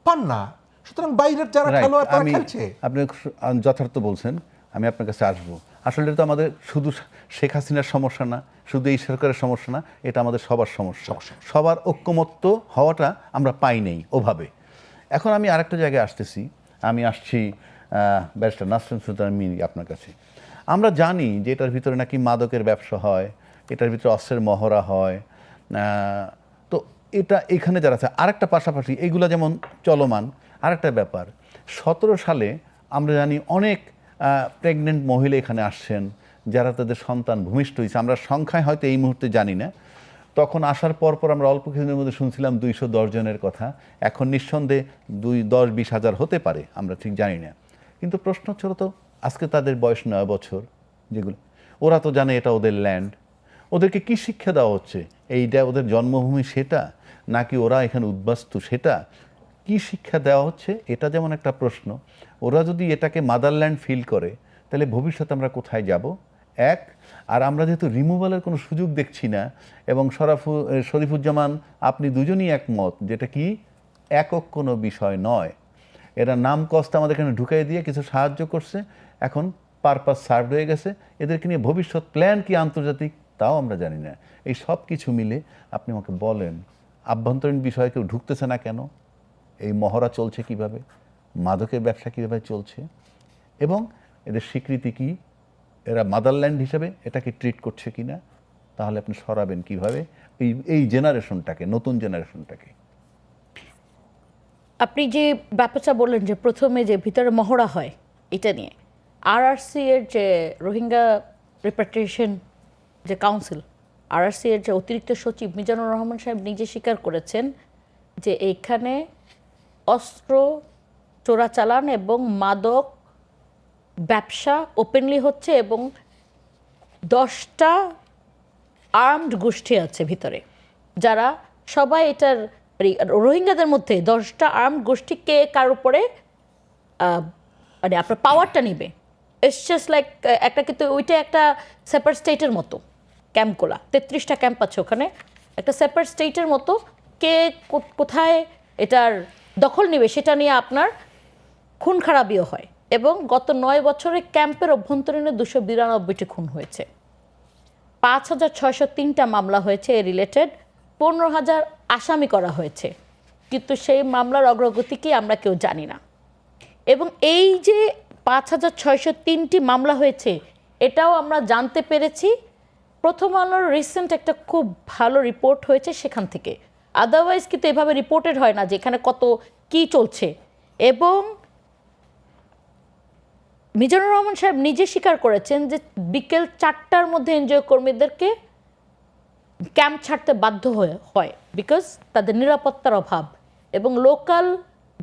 পান না। সুতরাং বাইরের যারা খেলোয়াড় তারা খেলছে। আপনি যথার্থ বলছেন, আমি আপনার কাছে আসবো। আসলে এটা তো আমাদের শুধু শেখ হাসিনার সমস্যা না, শুধু এই সরকারের সমস্যা না, এটা আমাদের সবার সমস্যা। সবার ঐক্যমত্য হওয়াটা আমরা পাই নাই ওভাবে। এখন আমি আরেকটা জায়গায় আসতেছি, আমি আসছি ব্যারিস্টার নাসরিন সুলতানা মীর আপনার কাছে। আমরা জানি যে এটার ভিতরে নাকি মাদকের ব্যবসা হয়, এটার ভিতরে অস্ত্রের মহড়া হয়। তো এটা এখানে যারা আছে, আরেকটা পাশাপাশি এইগুলো যেমন চলমান, আরেকটা ব্যাপার 17 সালে আমরা জানি অনেক প্রেগনেন্ট মহিলা এখানে আসছেন, যারা তাদের সন্তান ভূমিষ্ঠ হয়েছে। আমরা সংখ্যায় হয়তো এই মুহূর্তে জানি না, তখন আসার পর আমরা অল্প কিছুদিনের মধ্যে শুনছিলাম 210 জনের কথা। এখন নিঃসন্দেহে 10-20 হাজার হতে পারে, আমরা ঠিক জানি না। কিন্তু প্রশ্ন ছিল তো, আজকে তাদের বয়স 9 বছর, যেগুলো ওরা তো জানে এটা ওদের ল্যান্ড, ওদেরকে কি শিক্ষা দেওয়া হচ্ছে? এইটা ওদের জন্মভূমি সেটা, নাকি ওরা এখানে উদ্বাস্তু সেটা? কি শিক্ষা দেওয়া হচ্ছে এটা যেমন একটা প্রশ্ন। ওরা যদি এটাকে মাদারল্যান্ড ফিল করে, তাহলে ভবিষ্যতে আমরা কোথায় যাব? আর আমরা যেহেতু রিমুভালের কোনো সুযোগ দেখছি না, এবং শরীফুজ্জামান আপনি দুজনই একমত, যেটা কি একক কোনো বিষয় নয়। এরা নাম কষ্ট আমাদের এখানে ঢুকাই দিয়ে কিছু সাহায্য করছে, এখন পারপাস সার্ভ হয়ে গেছে। এদেরকে নিয়ে ভবিষ্যৎ প্ল্যান কি আন্তর্জাতিক, তাও আমরা জানি না। এই সব কিছু মিলে আপনি আমাকে বলেন, আভ্যন্তরীণ বিষয়ে কেউ ঢুকতেছে না কেন? এই মহড়া চলছে কিভাবে? মাদকের ব্যবসা কীভাবে চলছে? এবং এদের স্বীকৃতি কি? এরা মাদারল্যান্ড হিসেবে এটাকে ট্রিট করছে কি না? তাহলে আপনি সরাবেন কিভাবে এই জেনারেশনটাকে, নতুন জেনারেশনটাকে? আপনি যে ব্যাপারটা বললেন যে প্রথমে যে ভিতরে মহড়া হয়, এটা নিয়ে আরআরসি এর যে রোহিঙ্গা রিপ্যাট্রিয়েশন যে কাউন্সিল, আরআরসি এর যে অতিরিক্ত সচিব মিজানুর রহমান সাহেব নিজে স্বীকার করেছেন যে এইখানে অস্ত্র চোরাচালান এবং মাদক ব্যবসা ওপেনলি হচ্ছে এবং 10টা আর্মড গোষ্ঠী আছে ভিতরে, যারা সবাই এটার রোহিঙ্গাদের মধ্যে 10টা আর্মড গোষ্ঠী কে কার উপরে মানে আপনার পাওয়ারটা নিবে। ইটস জাস্ট লাইক একটা, কিন্তু ওইটা একটা সেপারেট স্টেটের মতো ক্যাম্পগুলা, 33টা ক্যাম্প আছে ওখানে, একটা সেপারেট স্টেটের মতো। কে কোথায় এটার দখল নেবে সেটা নিয়ে আপনার খুন খারাপিও হয়। এবং গত 9 বছরে ক্যাম্পের অভ্যন্তরীণে 292টি খুন হয়েছে, 5,603টা মামলা হয়েছে এ রিলেটেড, 15,000 আসামি করা হয়েছে, কিন্তু সেই মামলার অগ্রগতি কি আমরা কেউ জানি না। এবং এই যে 5,603টি মামলা হয়েছে এটাও আমরা জানতে পেরেছি প্রথম আলোর রিসেন্ট একটা খুব ভালো রিপোর্ট হয়েছে সেখান থেকে। আদারওয়াইজ কিন্তু এভাবে রিপোর্টেড হয় না যে এখানে কত কি চলছে। এবং মিজানুর রহমান সাহেব নিজে স্বীকার করেছেন যে বিকেল 4টার মধ্যে এনজিও কর্মীদেরকে ক্যাম্প ছাড়তে বাধ্য হয় বিকজ তাদের নিরাপত্তার অভাব, এবং লোকাল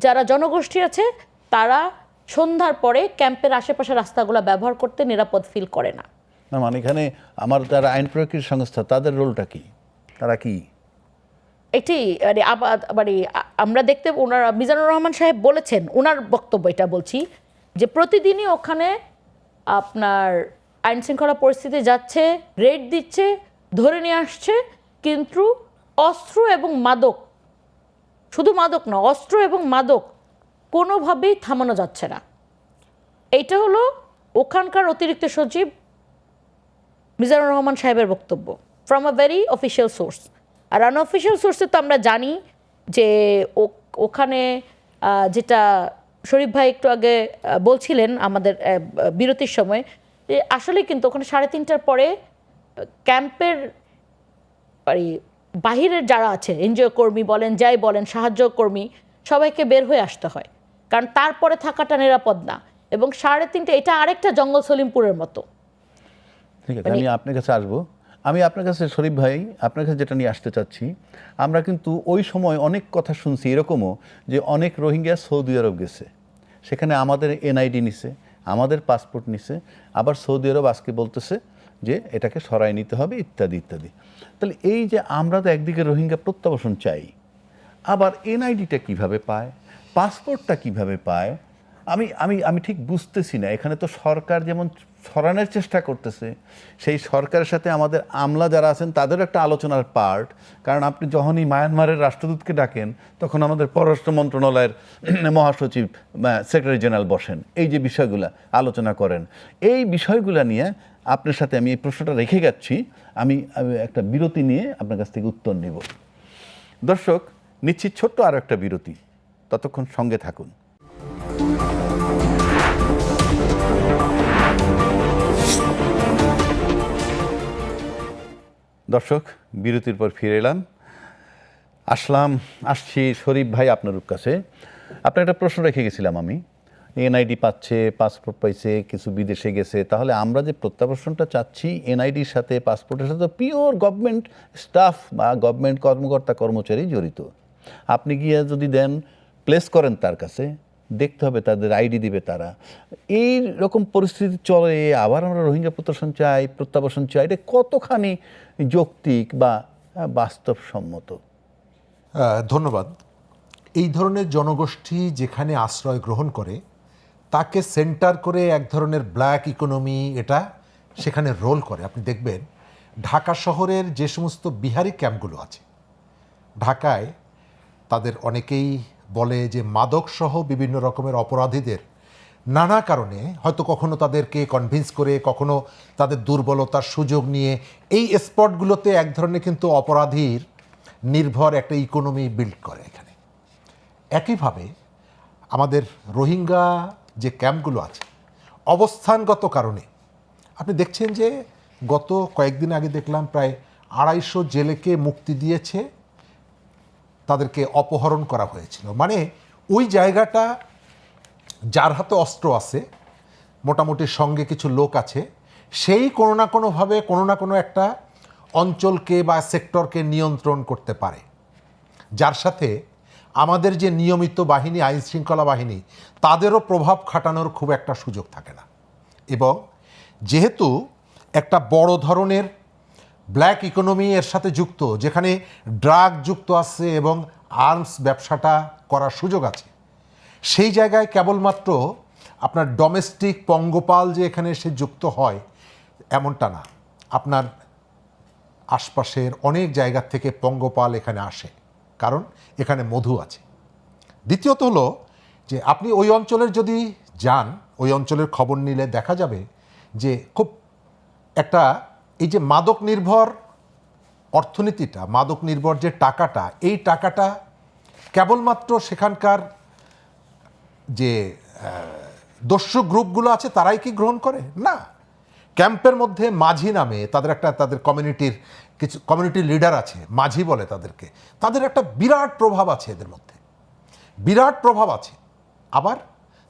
যারা জনগোষ্ঠী আছে তারা সন্ধ্যার পরে ক্যাম্পের আশেপাশে রাস্তাগুলো ব্যবহার করতে নিরাপদ ফিল করে না। না মানে এখানে আমার যারা আইন প্রয়োগকারী সংস্থা তাদের রোলটা কি, তারা কি এটি মানে আমরা দেখতে, ওনার মিজানুর রহমান সাহেব বলেছেন, ওনার বক্তব্য এটা বলছি, যে প্রতিদিনই ওখানে আপনার আইন শৃঙ্খলা পরিস্থিতি যাচ্ছে, রেড দিচ্ছে, ধরে নিয়ে আসছে, কিন্তু অস্ত্র এবং মাদক, শুধু মাদক না, অস্ত্র এবং মাদক কোনোভাবেই থামানো যাচ্ছে না। এইটা হলো ওখানকার অতিরিক্ত সচিব মিজানুর রহমান সাহেবের বক্তব্য from a very official source. আর আনঅফিসিয়াল সোর্সে তো আমরা জানি যে ওখানে যেটা শরীফ ভাই একটু আগে বলছিলেন আমাদের বিরতির সময়, যে আসলে কিন্তু ওখানে 3:30টার পরে ক্যাম্পের বাহিরের যারা আছে, এনজিও কর্মী বলেন, যাই বলেন, সাহায্য কর্মী, সবাইকে বের হয়ে আসতে হয়, কারণ তারপরে থাকাটা নিরাপদ না। এবং 3:30 এটা আরেকটা জঙ্গল সলিমপুরের মতো। ঠিক আছে, আমি আপনার কাছে আসবো। আমি আপনার কাছে শরীফ ভাই, আপনার কাছে যেটা নিয়ে আসতে চাচ্ছি, আমরা কিন্তু ওই সময় অনেক কথা শুনছি এরকমও যে অনেক রোহিঙ্গা সৌদি আরব গেছে, সেখানে আমাদের এনআইডি নিছে, আমাদের পাসপোর্ট নিছে, আবার সৌদি আরব আজকে বলতেছে যে এটাকে সরাই নিতে হবে ইত্যাদি ইত্যাদি। তাহলে এই যে আমরা তো একদিকে রোহিঙ্গা প্রত্যাবাসন চাই, আবার এনআইডিটা কিভাবে পায়, পাসপোর্টটা কিভাবে পায়, আমি আমি আমি ঠিক বুঝতেছি না। এখানে তো সরকার যেমন সরানোর চেষ্টা করতেছে, সেই সরকারের সাথে আমাদের আমলা যারা আছেন তাদেরও একটা আলোচনার পার্ট। কারণ আপনি যখনই মায়ানমারের রাষ্ট্রদূতকে ডাকেন তখন আমাদের পররাষ্ট্র মন্ত্রণালয়ের মহাসচিব সেক্রেটারি জেনারেল বসেন, এই যে বিষয়গুলো আলোচনা করেন। এই বিষয়গুলো নিয়ে আপনার সাথে আমি এই প্রশ্নটা রেখে যাচ্ছি, আমি একটা বিরতি নিয়ে আপনার কাছ থেকে উত্তর নেব। দর্শক, নিচ্ছি ছোট্ট আরও একটা বিরতি, ততক্ষণ সঙ্গে থাকুন। দর্শক, বিরতির পর ফিরে এলাম। আসছি শরীফ ভাই আপনার কাছে। আপনার একটা প্রশ্ন রেখে গেছিলাম আমি, এনআইডি পাচ্ছে, পাসপোর্ট পাইছে, কিছু বিদেশে গেছে, তাহলে আমরা যে প্রত্যাবাসনটা চাচ্ছি এনআইডির সাথে পাসপোর্টের সাথে পিওর গভর্নমেন্ট স্টাফ বা গভর্নমেন্ট কর্মকর্তা কর্মচারী জড়িত। আপনি গিয়ে যদি দেন, প্লেস করেন তার কাছে, দেখতে হবে তাদের আইডি দিবে তারা। এই রকম পরিস্থিতি চলে, আবার আমরা রোহিঙ্গা প্রত্যাবাসন চাই, এটা কতখানি যৌক্তিক বা বাস্তবসম্মত? ধন্যবাদ। এই ধরনের জনগোষ্ঠী যেখানে আশ্রয় গ্রহণ করে তাকে সেন্টার করে এক ধরনের ব্ল্যাক ইকোনমি এটা সেখানে রোল করে। আপনি দেখবেন ঢাকা শহরের যে সমস্ত বিহারি ক্যাম্পগুলো আছে, ঢাকায় তাদের অনেকেই বলে যে মাদকসহ বিভিন্ন রকমের অপরাধীদের নানা কারণে হয়তো কখনো তাদেরকে কনভিন্স করে, কখনো তাদের দুর্বলতার সুযোগ নিয়ে এই স্পটগুলোতে এক ধরনের কিন্তু অপরাধীর নির্ভর একটা ইকোনমি বিল্ড করে এখানে। একইভাবে আমাদের রোহিঙ্গা যে ক্যাম্পগুলো আছে অবস্থানগত কারণে আপনি দেখছেন যে গত কয়েকদিন আগে দেখলাম প্রায় 250 জেলেকে মুক্তি দিয়েছে, তাদেরকে অপহরণ করা হয়েছিল। মানে ওই জায়গাটা যার হাতে অস্ত্র আছে, মোটামুটি সঙ্গে কিছু লোক আছে, সেই কোনো না কোনোভাবে কোনো না কোনো একটা অঞ্চলকে বা সেক্টরকে নিয়ন্ত্রণ করতে পারে, যার সাথে আমাদের যে নিয়মিত বাহিনী, আইন শৃঙ্খলা বাহিনী, তাদেরও প্রভাব খাটানোর খুব একটা সুযোগ থাকে না। এবং যেহেতু একটা বড় ধরনের ব্ল্যাক ইকোনমি এর সাথে যুক্ত, যেখানে ড্রাগ যুক্ত আছে এবং আর্মস ব্যবসাটা করার সুযোগ আছে, সেই জায়গায় কেবলমাত্র আপনার ডোমেস্টিক পঙ্গপাল যে এখানে এসে যুক্ত হয় এমনটা না। আপনার আশপাশের অনেক জায়গা থেকে পঙ্গপাল এখানে আসে, কারণ এখানে মধু আছে। দ্বিতীয়ত হলো যে আপনি ওই অঞ্চলের যদি যান, ওই অঞ্চলের খবর নিলে দেখা যাবে যে খুব একটা এই যে মাদক নির্ভর অর্থনীতিটা, মাদক নির্ভর যে টাকাটা, এই টাকাটা কেবলমাত্র সেখানকার যে দস্যু গ্রুপগুলো আছে তারাই কি গ্রহণ করে? না। ক্যাম্পের মধ্যে মাঝি নামে তাদের কমিউনিটির কিছু কমিউনিটি লিডার আছে, মাঝি বলে তাদেরকে, তাদের একটা বিরাট প্রভাব আছে, এদের মধ্যে বিরাট প্রভাব আছে। আবার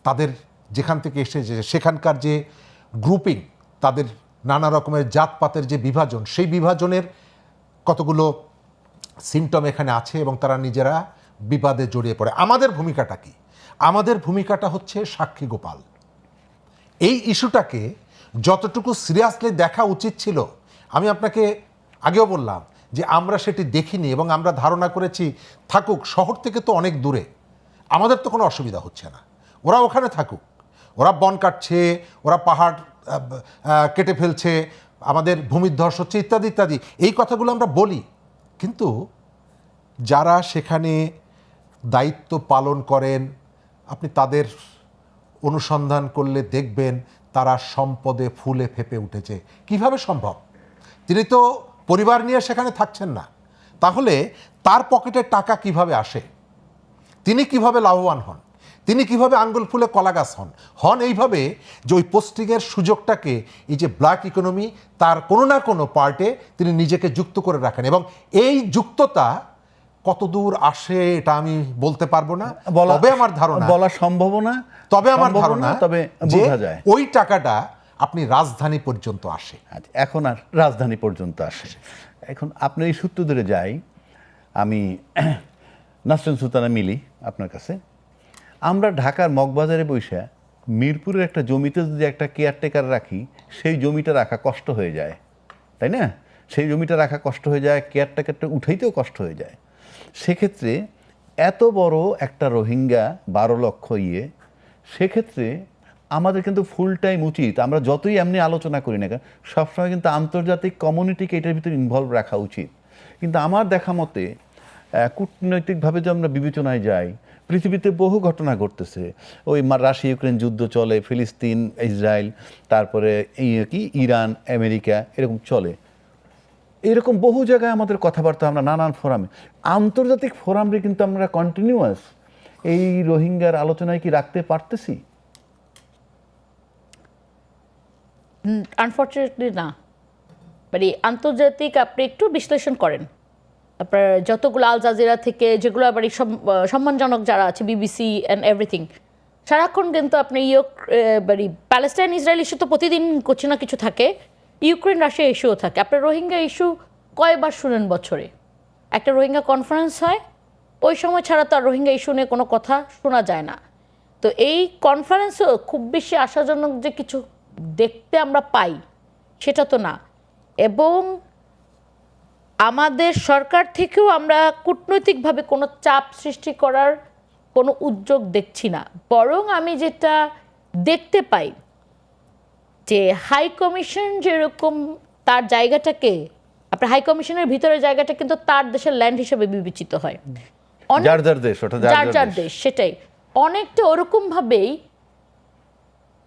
তাদের যেখান থেকে এসে যে সেখানকার যে গ্রুপিং, তাদের নানা রকমের জাতপাতের যে বিভাজন, সেই বিভাজনের কতগুলো সিমটম এখানে আছে এবং তারা নিজেরা বিবাদে জড়িয়ে পড়ে। আমাদের ভূমিকাটা কি? আমাদের ভূমিকাটা হচ্ছে সাক্ষী গোপাল। এই ইস্যুটাকে যতটুকু সিরিয়াসলি দেখা উচিত ছিল, আমি আপনাকে আগেও বললাম যে আমরা সেটি দেখিনি এবং আমরা ধারণা করেছি থাকুক, শহর থেকে তো অনেক দূরে, আমাদের তো কোনো অসুবিধা হচ্ছে না, ওরা ওখানে থাকুক, ওরা বন কাটছে, ওরা পাহাড় কেটে ফেলছে, আমাদের ভূমিধ্বস হচ্ছে, ইত্যাদি ইত্যাদি, এই কথাগুলো আমরা বলি। কিন্তু যারা সেখানে দায়িত্ব পালন করেন, আপনি তাদের অনুসন্ধান করলে দেখবেন তারা সম্পদে ফুলে ফেপে উঠেছে। কিভাবে সম্ভব? তিনি তো পরিবার নিয়ে সেখানে থাকছেন না, তাহলে তার পকেটে টাকা কিভাবে আসে? তিনি কিভাবে লাভবান হন? তিনি কিভাবে আঙ্গুল ফুলে কলাগাছ হন এইভাবে যে ওই পোস্টিংয়ের সুযোগটাকে, এই যে ব্ল্যাক ইকোনমি, তার কোনো না কোনো পার্টে তিনি নিজেকে যুক্ত করে রাখেন। এবং এই যুক্ততা কতদূর আসে এটা আমি বলতে পারবো না, তবে আমার ধারণা, বলা সম্ভব না, তবে আমার ধারণা, তবে বোঝা যায় ওই টাকাটা আপনি রাজধানী পর্যন্ত আসে। এখন আর রাজধানী পর্যন্ত আসে। এখন আপনার এই সূত্র ধরে যাই, আমি নাসরিন সুলতানা মিলি আপনার কাছে। আমরা ঢাকার মগবাজারে বৈশা মিরপুরের একটা জমিতে যদি একটা কেয়ারটেকার রাখি, সেই জমিটা রাখা কষ্ট হয়ে যায়, তাই না? সেই জমিটা রাখা কষ্ট হয়ে যায়, কেয়ারটেকারটা উঠাইতেও কষ্ট হয়ে যায়। সেক্ষেত্রে এত বড় একটা রোহিঙ্গা 12 লক্ষ সেক্ষেত্রে আমাদের কিন্তু ফুল টাইম উচিত, আমরা যতই এমনি আলোচনা করি না কেন, সবসময় কিন্তু আন্তর্জাতিক কমিউনিটিকে এটার ভিতরে ইনভলভ রাখা উচিত। কিন্তু আমার দেখা মতে কূটনৈতিকভাবে যে আমরা বিবেচনায় যাই, পৃথিবীতে বহু ঘটনা ঘটতেছে। ওই রাশিয়া ইউক্রেন যুদ্ধ চলে, ফিলিস্তিন ইসরায়েল, তারপরে ইরান আমেরিকা, এরকম চলে। এরকম বহু জায়গায় আমাদের কথাবার্তা, আমরা নানান ফোরামে, আন্তর্জাতিক ফোরামে কিন্তু আমরা কন্টিনিউয়াস এই রোহিঙ্গার আলোচনায় কি রাখতে পারতেছি? আনফর্চুনেটলি না। মানে আন্তর্জাতিক আপনি একটু বিশ্লেষণ করেন, আপনার যতগুলো আল জাজিরা থেকে যেগুলো আবার সম্মানজনক যারা আছে, বিবিসি অ্যান্ড এভরিথিং, সারাক্ষণ কিন্তু আপনি প্যালেস্টাইন ইসরায়েল ইস্যু তো প্রতিদিন কিছু না কিছু থাকে, ইউক্রেন রাশিয়া ইস্যুও থাকে। আপনার রোহিঙ্গা ইস্যু কয়বার শুনেন বছরে? একটা রোহিঙ্গা কনফারেন্স হয়, ওই সময় ছাড়া তো আর রোহিঙ্গা ইস্যু নিয়ে কোনো কথা শোনা যায় না। তো এই কনফারেন্সও খুব বেশি আশাজনক যে কিছু দেখতে আমরা পাই সেটা তো না। এবং আমাদের সরকার থেকেও আমরা কূটনৈতিকভাবে কোনো চাপ সৃষ্টি করার কোনো উদ্যোগ দেখছি না। বরং আমি যেটা দেখতে পাই যে হাই কমিশন যেরকম তার জায়গাটাকে, আপনার হাই কমিশনের ভিতরে জায়গাটা কিন্তু তার দেশের ল্যান্ড হিসেবে বিবেচিত হয়, যার যার দেশ, ওটা যার যার দেশ, সেটাই অনেকটা ওরকমভাবেই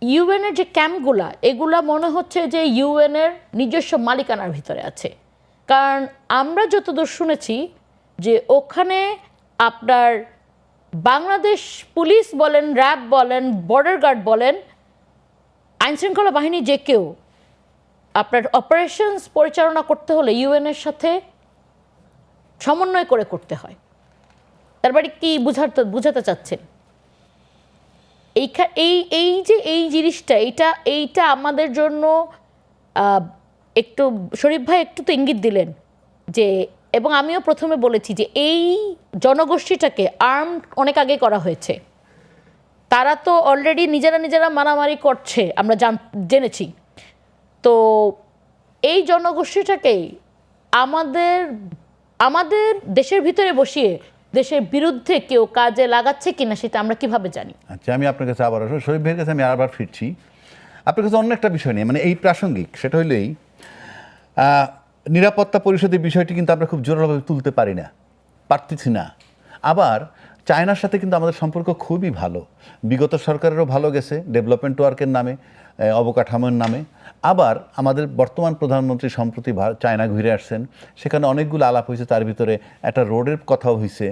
ইউএনের যে ক্যাম্পগুলা, এগুলা মনে হচ্ছে যে ইউএনের নিজস্ব মালিকানার ভিতরে আছে। কারণ আমরা যতদূর শুনেছি যে ওখানে আপনার বাংলাদেশ পুলিশ বলেন, র্যাব বলেন, বর্ডার গার্ড বলেন, আইনশৃঙ্খলা বাহিনী যে কেউ আপনার অপারেশনস পরিচালনা করতে হলে ইউএনের সাথে সমন্বয় করে করতে হয়। তার বাড়ি কি বুঝাতে চাচ্ছেন? এই যে এই জিনিসটা, এইটা আমাদের জন্য একটু, শরীফ ভাই একটু তো ইঙ্গিত দিলেন যে, এবং আমিও প্রথমে বলেছি যে এই জনগোষ্ঠীটাকে আর্ম অনেক আগে করা হয়েছে। তারা তো অলরেডি নিজেরা মারামারি করছে, আমরা জেনেছি। তো এই জনগোষ্ঠীটাকেই আমাদের আমাদের দেশের ভিতরে বসিয়ে দেশের বিরুদ্ধে কেউ কাজে লাগাচ্ছে কিনা সেটা আমরা কিভাবে জানি? আচ্ছা, আমি আপনার কাছে আবার আসবো। শরীফ ভাইয়ের কাছে আমি আবার ফিরছি। আপনার কাছে অন্য একটা বিষয় নিয়ে, মানে এই প্রাসঙ্গিক, সেটা হইলেই নিরাপত্তা পরিষদের বিষয়টি কিন্তু আমরা খুব জোরালোভাবে তুলতে পারতেছি না। আবার চায়নার সাথে কিন্তু আমাদের সম্পর্ক খুবই ভালো, বিগত সরকারেরও ভালো গেছে ডেভেলপমেন্ট ওয়ার্কের নামে, অবকাঠামোর নামে। আবার আমাদের বর্তমান প্রধানমন্ত্রী সম্প্রতি চায়না ঘুরে আসছেন, সেখানে অনেকগুলো আলাপ হয়েছে, তার ভিতরে একটা রোডের কথাও হয়েছে,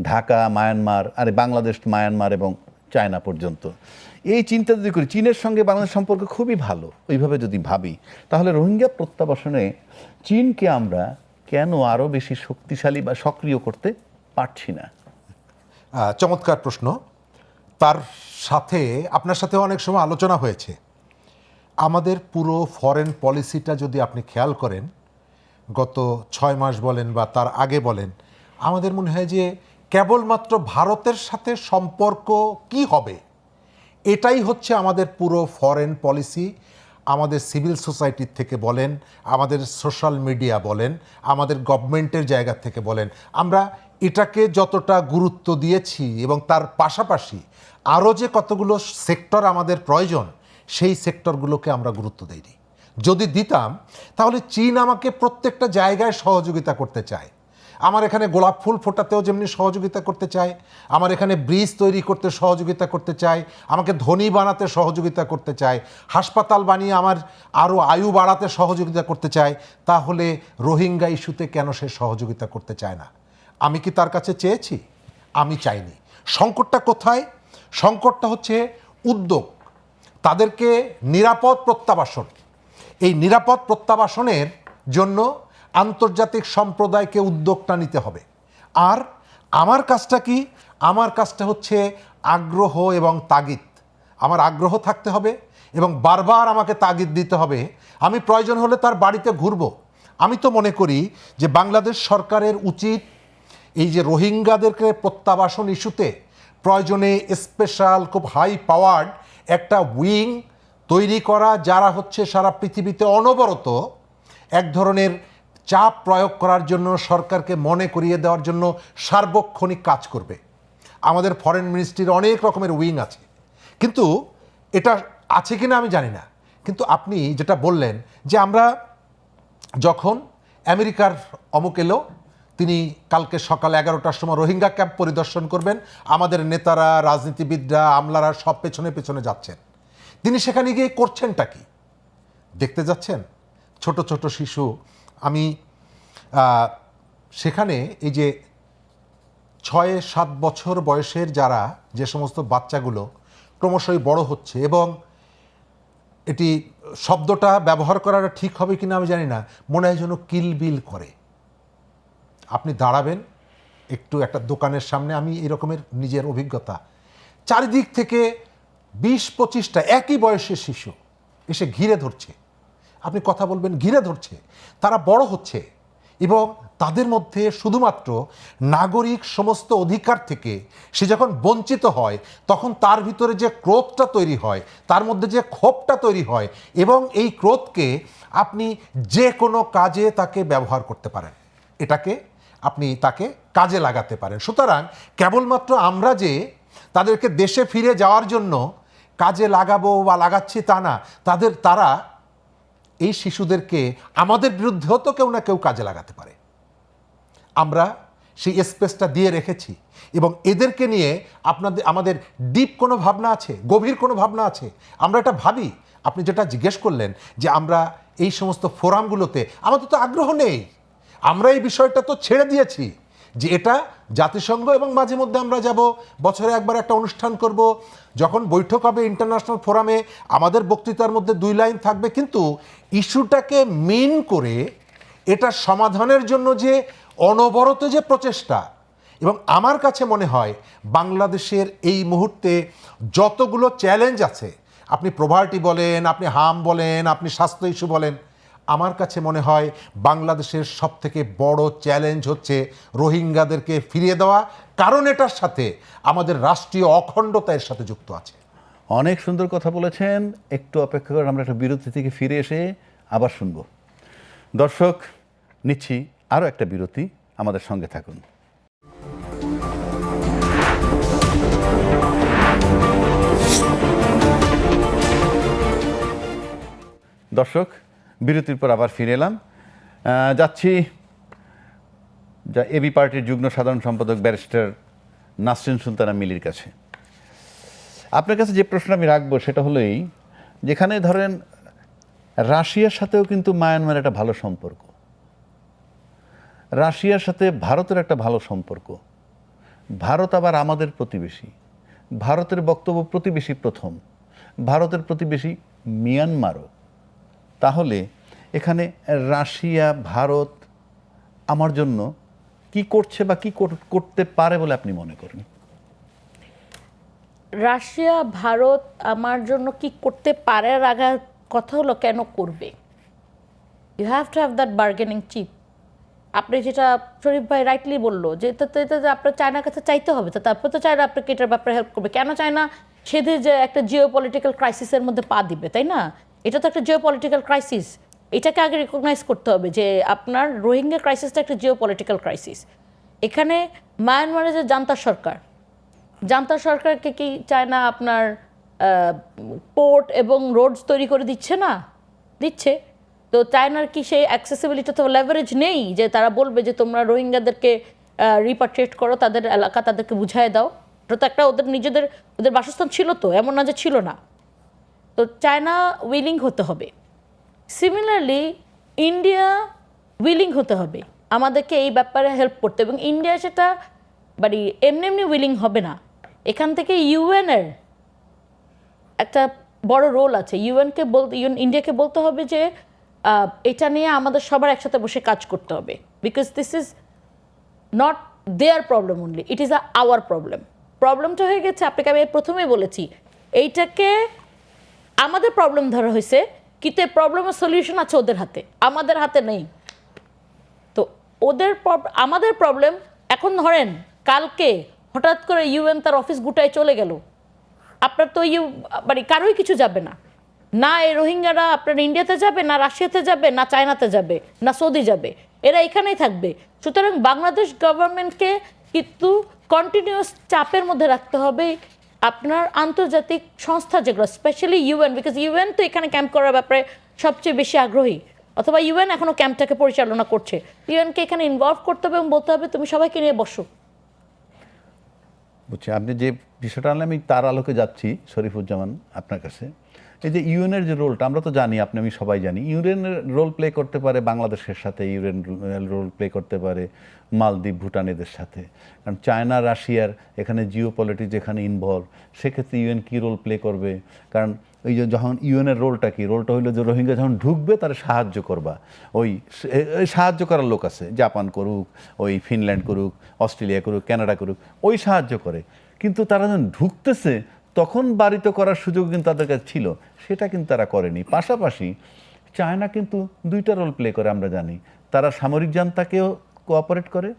ঢাকা মায়ানমার, বাংলাদেশ মায়ানমার এবং চায়না পর্যন্ত। এই চিন্তা যদি করি, চীনের সঙ্গে বাংলাদেশ সম্পর্ক খুবই ভালো, ওইভাবে যদি ভাবি, তাহলে রোহিঙ্গা প্রত্যাবাসনে চীনকে আমরা কেন আরও বেশি শক্তিশালী বা সক্রিয় করতে পারছি না? চমৎকার প্রশ্ন। তার সাথে আপনার সাথে অনেক সময় আলোচনা হয়েছে। আমাদের পুরো ফরেন পলিসিটা যদি আপনি খেয়াল করেন, গত 6 মাস বলেন বা তার আগে বলেন, আমাদের মনে হয় যে কেবলমাত্র ভারতের সাথে সম্পর্ক কি হবে, এটাই হচ্ছে আমাদের পুরো ফরেন পলিসি। আমাদের সিভিল সোসাইটির থেকে বলেন, আমাদের সোশ্যাল মিডিয়া বলেন, আমাদের গভর্নমেন্টের জায়গা থেকে বলেন, আমরা এটাকে যতটা গুরুত্ব দিয়েছি এবং তার পাশাপাশি আরও যে কতগুলো সেক্টর আমাদের প্রয়োজন, সেই সেক্টরগুলোকে আমরা গুরুত্ব দিইনি। যদি দিতাম তাহলে চীন আমাকে প্রত্যেকটা জায়গায় সহযোগিতা করতে চায়। আমার এখানে গোলাপ ফুল ফোটাতেও যেমনি সহযোগিতা করতে চায়, আমার এখানে ব্রিজ তৈরি করতে সহযোগিতা করতে চায়, আমাকে ধনী বানাতে সহযোগিতা করতে চায়, হাসপাতাল বানিয়ে আমার আরও আয়ু বাড়াতে সহযোগিতা করতে চায়। তাহলে রোহিঙ্গা ইস্যুতে কেন সে সহযোগিতা করতে চায় না? আমি কি তার কাছে চেয়েছি? আমি চাইনি। সংকটটা কোথায়? সংকটটা হচ্ছে উদ্যোগ, তাদেরকে নিরাপদ প্রত্যাবাসন। এই নিরাপদ প্রত্যাবাসনের জন্য আন্তর্জাতিক সম্প্রদায়কে উদ্যোগটা নিতে হবে। আর আমার কাজটা কি? আমার কাজটা হচ্ছে আগ্রহ এবং তাগিদ। আমার আগ্রহ থাকতে হবে এবং বারবার আমাকে তাগিদ দিতে হবে। আমি প্রয়োজন হলে তার বাড়িতে ঘুরব। আমি তো মনে করি যে বাংলাদেশ সরকারের উচিত এই যে রোহিঙ্গাদেরকে প্রত্যাবাসন ইস্যুতে প্রয়োজনে স্পেশাল খুব হাই পাওয়ার্ড একটা উইং তৈরি করা, যারা হচ্ছে সারা পৃথিবীতে অনবরত এক ধরনের চাপ প্রয়োগ করার জন্য, সরকারকে মনে করিয়ে দেওয়ার জন্য সার্বক্ষণিক কাজ করবে। আমাদের ফরেন মিনিস্ট্রির অনেক রকমের উইং আছে, কিন্তু এটা আছে কিনা আমি জানি না। কিন্তু আপনি যেটা বললেন যে আমরা যখন আমেরিকার অমুক এলো, তিনি কালকে সকাল 11টার সময় রোহিঙ্গা ক্যাম্প পরিদর্শন করবেন, আমাদের নেতারা, রাজনীতিবিদরা, আমলারা সব পেছনে পেছনে যাচ্ছেন। তিনি সেখানে গিয়ে করছেনটা কি? দেখতে যাচ্ছেন ছোট ছোট শিশু। আমি সেখানে এই যে 6-7 বছর বয়সের যারা, যে সমস্ত বাচ্চাগুলো ক্রমশই বড় হচ্ছে, এবং এটি শব্দটা ব্যবহার করাটা ঠিক হবে কিনা আমি জানি না, মনে হয় যেন কিলবিল করে। আপনি দাঁড়াবেন একটু একটা দোকানের সামনে, আমি এরকমের নিজের অভিজ্ঞতা, চারিদিক থেকে 20-25টা একই বয়সের শিশু এসে ঘিরে ধরছে। আপনি কথা বলবেন, ঘিরে ধরছে। তারা বড় হচ্ছে এবং তাদের মধ্যে শুধুমাত্র নাগরিক সমস্ত অধিকার থেকে সে যখন বঞ্চিত হয়, তখন তার ভিতরে যে ক্রোধটা তৈরি হয়, তার মধ্যে যে ক্ষোভটা তৈরি হয়, এবং এই ক্রোধকে আপনি যে কোনো কাজে তাকে ব্যবহার করতে পারেন, এটাকে আপনি তাকে কাজে লাগাতে পারেন। সুতরাং কেবলমাত্র আমরা যে তাদেরকে দেশে ফিরে যাওয়ার জন্য কাজে লাগাবো বা লাগাচ্ছি তা না, তারা এই শিশুদেরকে আমাদের বিরুদ্ধেও তো কেউ না কেউ কাজে লাগাতে পারে। আমরা সেই স্পেসটা দিয়ে রেখেছি এবং এদেরকে নিয়ে আমাদের ডিপ কোনো ভাবনা আছে, গভীর কোনো ভাবনা আছে। আমরা এটা ভাবি। আপনি যেটা জিজ্ঞেস করলেন যে আমরা এই সমস্ত ফোরামগুলোতে, আমাদের তো আগ্রহ নেই। আমরা এই বিষয়টা তো ছেড়ে দিয়েছি যে এটা জাতিসংঘ, এবং মাঝে মধ্যে আমরা যাব, বছরে একবার একটা অনুষ্ঠান করব, যখন বৈঠক হবে ইন্টারন্যাশনাল ফোরামে আমাদের বক্তৃতার মধ্যে 2 লাইন থাকবে, কিন্তু ইস্যুটাকে মেন করে এটা সমাধানের জন্য যে অনবরত যে প্রচেষ্টা। এবং আমার কাছে মনে হয় বাংলাদেশের এই মুহূর্তে যতগুলো চ্যালেঞ্জ আছে, আপনি প্রভার্টি বলেন, আপনি হাম বলেন, আপনি স্বাস্থ্য ইস্যু বলেন, আমার কাছে মনে হয় বাংলাদেশের সবথেকে বড় চ্যালেঞ্জ হচ্ছে রোহিঙ্গাদেরকে ফিরিয়ে দেওয়া, কারণ এটার সাথে আমাদের রাষ্ট্রীয় অখণ্ডতা এর সাথে যুক্ত আছে। অনেক সুন্দর কথা বলেছেন। একটু অপেক্ষা করে আমরা একটা বিরতি থেকে ফিরে এসে আবার শুনবো। দর্শক, নিচ্ছি আরও একটা বিরতি, আমাদের সঙ্গে থাকুন। দর্শক, বিরতির পর আবার ফিরে এলাম। যাচ্ছি এবি পার্টির যুগ্ম সাধারণ সম্পাদক ব্যারিস্টার নাসরিন সুলতানা মিলির কাছে। আপনার কাছে যে প্রশ্ন আমি রাখবো সেটা হলো এই, যেখানে ধরেন রাশিয়ার সাথেও কিন্তু মায়ানমার একটা ভালো সম্পর্ক, রাশিয়ার সাথে ভারতের একটা ভালো সম্পর্ক, ভারত আবার আমাদের প্রতিবেশী, ভারতের বক্তব্য প্রতিবেশী প্রথম, ভারতের প্রতিবেশী মিয়ানমারও। তাহলে এখানে রাশিয়া ভারত আমার জন্য কি করছে বা কি করতে পারে বলে আপনি মনে করেন? রাশিয়া ভারত আমার জন্য কি করতে পারে, আর আগে কথা হলো কেন করবে। You have to have that bargaining chip. আপনি যেটা শরীফ ভাই রাইটলি বললো যে এটা আপনার চায়নার কাছে চাইতে হবে, তো তারপর তো চায়না আপনাকে এটার ব্যাপারে হেল্প করবে। কেন চায়না সেধে যে একটা জিও পলিটিক্যাল ক্রাইসিসের মধ্যে পা দিবে, তাই না? এটা তো একটা জিও পলিটিক্যাল ক্রাইসিস, এটাকে আগে রিকগনাইজ করতে হবে যে আপনার রোহিঙ্গা ক্রাইসিসটা একটা জিও পলিটিক্যাল ক্রাইসিস। এখানে মায়ানমারের যে জান্তা সরকারকে কি চায়না আপনার পোর্ট এবং রোডস তৈরি করে দিচ্ছে না? দিচ্ছে। তো চায়নার কি সেই অ্যাক্সেসিবিলিটি তো লেভারেজ নেই যে তারা বলবে যে তোমরা রোহিঙ্গাদেরকে রিপাট্রিয়েট করো, তাদের এলাকা তাদেরকে বুঝায় দাও? ওটা তো একটা ওদের বাসস্থান ছিল, তো এমন না যে ছিল না। তো চায়না উইলিং হতে হবে। সিমিলারলি ইন্ডিয়া উইলিং হতে হবে আমাদেরকে এই ব্যাপারে হেল্প করতে, এবং ইন্ডিয়া সেটা মানে এমনি উইলিং হবে না। এখান থেকে ইউএনের একটা বড় রোল আছে। ইন্ডিয়াকে বলতে হবে যে এটা নিয়ে আমাদের সবার একসাথে বসে কাজ করতে হবে, because this is not their problem only, it is our problem. প্রবলেমটা হয়ে গেছে, আপনাকে আমি প্রথমেই বলেছি, এইটাকে আমাদের প্রবলেম ধরা হয়েছে, কিন্তু এই প্রবলেমের সলিউশন আছে ওদের হাতে, আমাদের হাতে নেই। তো আমাদের প্রবলেম এখন ধরেন কালকে হঠাৎ করে ইউএন তার অফিস গুটায় চলে গেল, আপনার তো মানে কারোই কিছু যাবে না। না এই রোহিঙ্গারা আপনার ইন্ডিয়াতে যাবে, না রাশিয়াতে যাবে, না চায়নাতে যাবে, না সৌদি যাবে, এরা এখানেই থাকবে। সুতরাং বাংলাদেশ গভর্নমেন্টকে কিন্তু কন্টিনিউয়াস চাপের মধ্যে রাখতে হবে আপনার আন্তর্জাতিক সংস্থা যেগুলো, স্পেশালি ইউএন, বিকজ ইউএন তো এখানে ক্যাম্প করার ব্যাপারে সবচেয়ে বেশি আগ্রহী, অথবা ইউএন এখনও ক্যাম্পটাকে পরিচালনা করছে। ইউএনকে এখানে ইনভলভ করতে হবে এবং বলতে হবে তুমি সবাইকে নিয়ে বসো। বুঝছি, আপনি যে বিষয়টা আনলে আমি তার আলোকে যাচ্ছি শরীফুজ্জামান আপনার কাছে। এই যে ইউএনের যে রোলটা আমরা তো জানি, আমি সবাই জানি, ইউএনের রোল প্লে করতে পারে বাংলাদেশের সাথে, ইউএন রোল প্লে করতে পারে মালদ্বীপ ভুটান এদের সাথে, কারণ চায়না রাশিয়ার এখানে জিও পলিটিক্স যেখানে ইনভলভ, সেক্ষেত্রে ইউএন কী রোল প্লে করবে? কারণ ওই যে যখন ইউএনের রোলটা কি, রোলটা হইলো যে রোহিঙ্গা যখন ঢুকবে তারা সাহায্য করবা, ওই সাহায্য করার লোক আছে, জাপান করুক, ওই ফিনল্যান্ড করুক, অস্ট্রেলিয়া করুক, কানাডা করুক, ওই সাহায্য করে। কিন্তু তারা যখন ঢুকতেছে তখন বাড়িত করার সুযোগ কিন্তু তাদের কাছে ছিল, সেটা কিন্তু তারা করেনি। পাশাপাশি চায়না কিন্তু দুইটা রোল প্লে করে আমরা জানি, তারা সামরিক জান্তাকেও কোঅপারেট করে,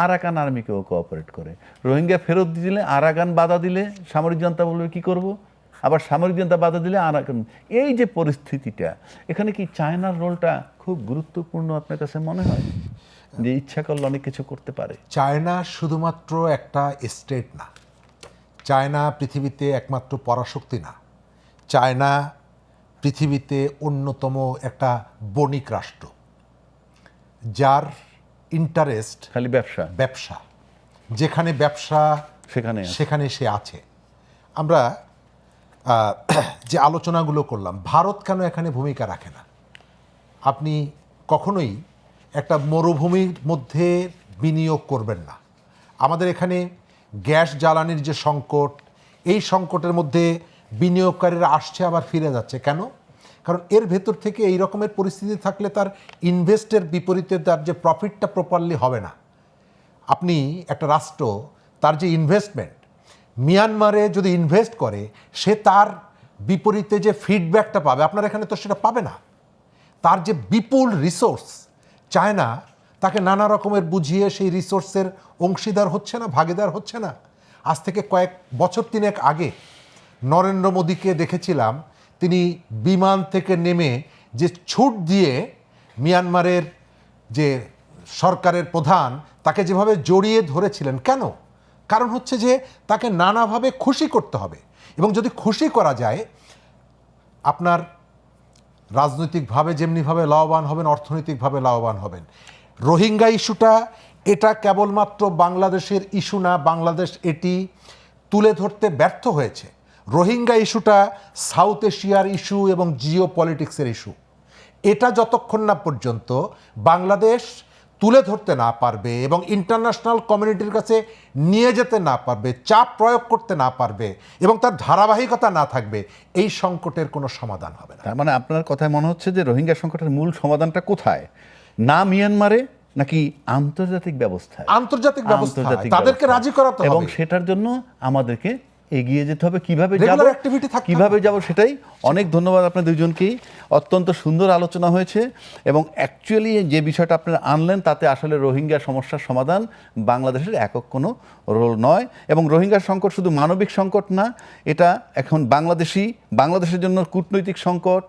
আরাকান আর্মিকেও কোঅপারেট করে। রোহিঙ্গা ফেরত দিলে আরাকান বাধা দিলে সামরিক জান্তা বলবে কী করব, আবার সামরিক জান্তা বাধা দিলে আরাকান। এই যে পরিস্থিতিটা, এখানে কি চায়নার রোলটা খুব গুরুত্বপূর্ণ আপনার কাছে মনে হয়, যে ইচ্ছা করলে অনেক কিছু করতে পারে? চায়না শুধুমাত্র একটা স্টেট না, চায়না পৃথিবীতে একমাত্র পরাশক্তি না, চায়না পৃথিবীতে অন্যতম একটা বণিক রাষ্ট্র, যার ইন্টারেস্ট খালি ব্যবসা, যেখানে ব্যবসা সেখানে সে আছে। আমরা যে আলোচনাগুলো করলাম, ভারত কেন এখানে ভূমিকা রাখে না? আপনি কখনোই একটা মরুভূমির মধ্যে বিনিয়োগ করবেন না। আমাদের এখানে গ্যাস জ্বালানির যে সংকট, এই সংকটের মধ্যে বিনিয়োগকারীরা আসছে আবার ফিরে যাচ্ছে কেন? কারণ এর ভেতর থেকে এই রকমের পরিস্থিতি থাকলে তার ইনভেস্টের বিপরীতে তার যে প্রফিটটা প্রপারলি হবে না। আপনি একটা রাষ্ট্র তার যে ইনভেস্টমেন্ট, মিয়ানমারে যদি ইনভেস্ট করে, সে তার বিপরীতে যে ফিডব্যাকটা পাবে আপনার এখানে তো সেটা পাবে না। তার যে বিপুল রিসোর্স, চায়না তাকে নানা রকমের বুঝিয়ে সেই রিসোর্সের অংশীদার হচ্ছে না, ভাগীদার হচ্ছে না। আজ থেকে কয়েক বছর 3 আগে নরেন্দ্র মোদীকে দেখেছিলাম, তিনি বিমান থেকে নেমে যে ছুট দিয়ে মিয়ানমারের যে সরকারের প্রধান তাকে যেভাবে জড়িয়ে ধরেছিলেন, কেন? কারণ হচ্ছে যে তাকে নানাভাবে খুশি করতে হবে, এবং যদি খুশি করা যায়, আপনার রাজনৈতিকভাবে যেমনিভাবে লাভবান হবেন, অর্থনৈতিকভাবে লাভবান হবেন। রোহিঙ্গা ইস্যুটা এটা কেবলমাত্র বাংলাদেশের ইস্যু না, বাংলাদেশ এটি তুলে ধরতে ব্যর্থ হয়েছে। রোহিঙ্গা ইস্যুটা সাউথ এশিয়ার ইস্যু এবং জিও পলিটিক্সের ইস্যু। এটা যতক্ষণ না পর্যন্ত বাংলাদেশ তুলে ধরতে না পারবে এবং ইন্টারন্যাশনাল কমিউনিটির কাছে নিয়ে যেতে না পারবে, চাপ প্রয়োগ করতে না পারবে এবং তার ধারাবাহিকতা না থাকবে, এই সংকটের কোনো সমাধান হবে না। তার মানে আপনার কথায় মনে হচ্ছে যে রোহিঙ্গা সংকটের মূল সমাধানটা কোথায়? না মিয়ানমারে, নাকি আন্তর্জাতিক ব্যবস্থায়? আন্তর্জাতিক ব্যবস্থা, তাদেরকে রাজি করাতে হবে এবং সেটার জন্য আমাদেরকে এগিয়ে যেতে হবে। কিভাবে যাব, Regular activity থাকতে কিভাবে যাব সেটাই। অনেক ধন্যবাদ আপনার দুইজনকেই, অত্যন্ত সুন্দর আলোচনা হয়েছে। এবং অ্যাকচুয়ালি যে বিষয়টা আপনারা আনলেন তাতে আসলে রোহিঙ্গা সমস্যার সমাধান বাংলাদেশের একক কোনো রোল নয়, এবং রোহিঙ্গা সংকট শুধু মানবিক সংকট না, এটা এখন বাংলাদেশের জন্য কূটনৈতিক সংকট,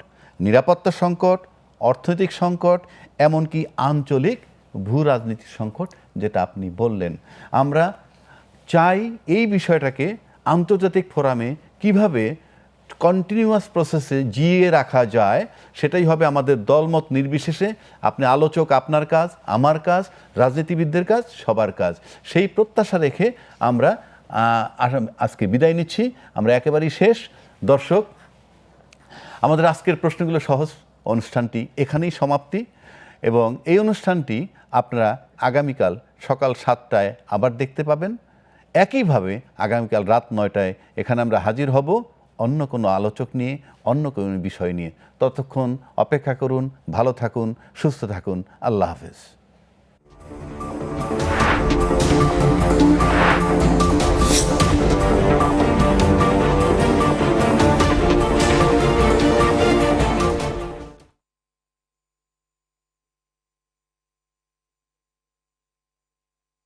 নিরাপত্তা সংকট, অর্থনৈতিক সংকট, এমনকি আঞ্চলিক ভূ রাজনীতির সংকট, যেটা আপনি বললেন। আমরা চাই এই বিষয়টাকে আন্তর্জাতিক ফোরামে কিভাবে কন্টিনিউয়াস প্রসেসে জিয়ে রাখা যায়, সেটাই হবে আমাদের দলমত নির্বিশেষে, আপনি আলোচক আপনার কাজ, আমার কাজ, রাজনীতিবিদদের কাজ, সবার কাজ। সেই প্রত্যাশা রেখে আমরা আজকে বিদায় নিচ্ছি। আমরা একেবারেই শেষ। দর্শক, আমাদের আজকের প্রশ্নগুলো সহজ অনুষ্ঠানটি এখানেই সমাপ্তি, এবং এই অনুষ্ঠানটি আপনারা আগামীকাল সকাল 7টায় আবার দেখতে পাবেন। একইভাবে আগামীকাল রাত 9টায় এখানে আমরা হাজির হব অন্য কোনো আলোচক নিয়ে, অন্য কোনো বিষয় নিয়ে। ততক্ষণ অপেক্ষা করুন, ভালো থাকুন, সুস্থ থাকুন। আল্লাহ হাফেজ।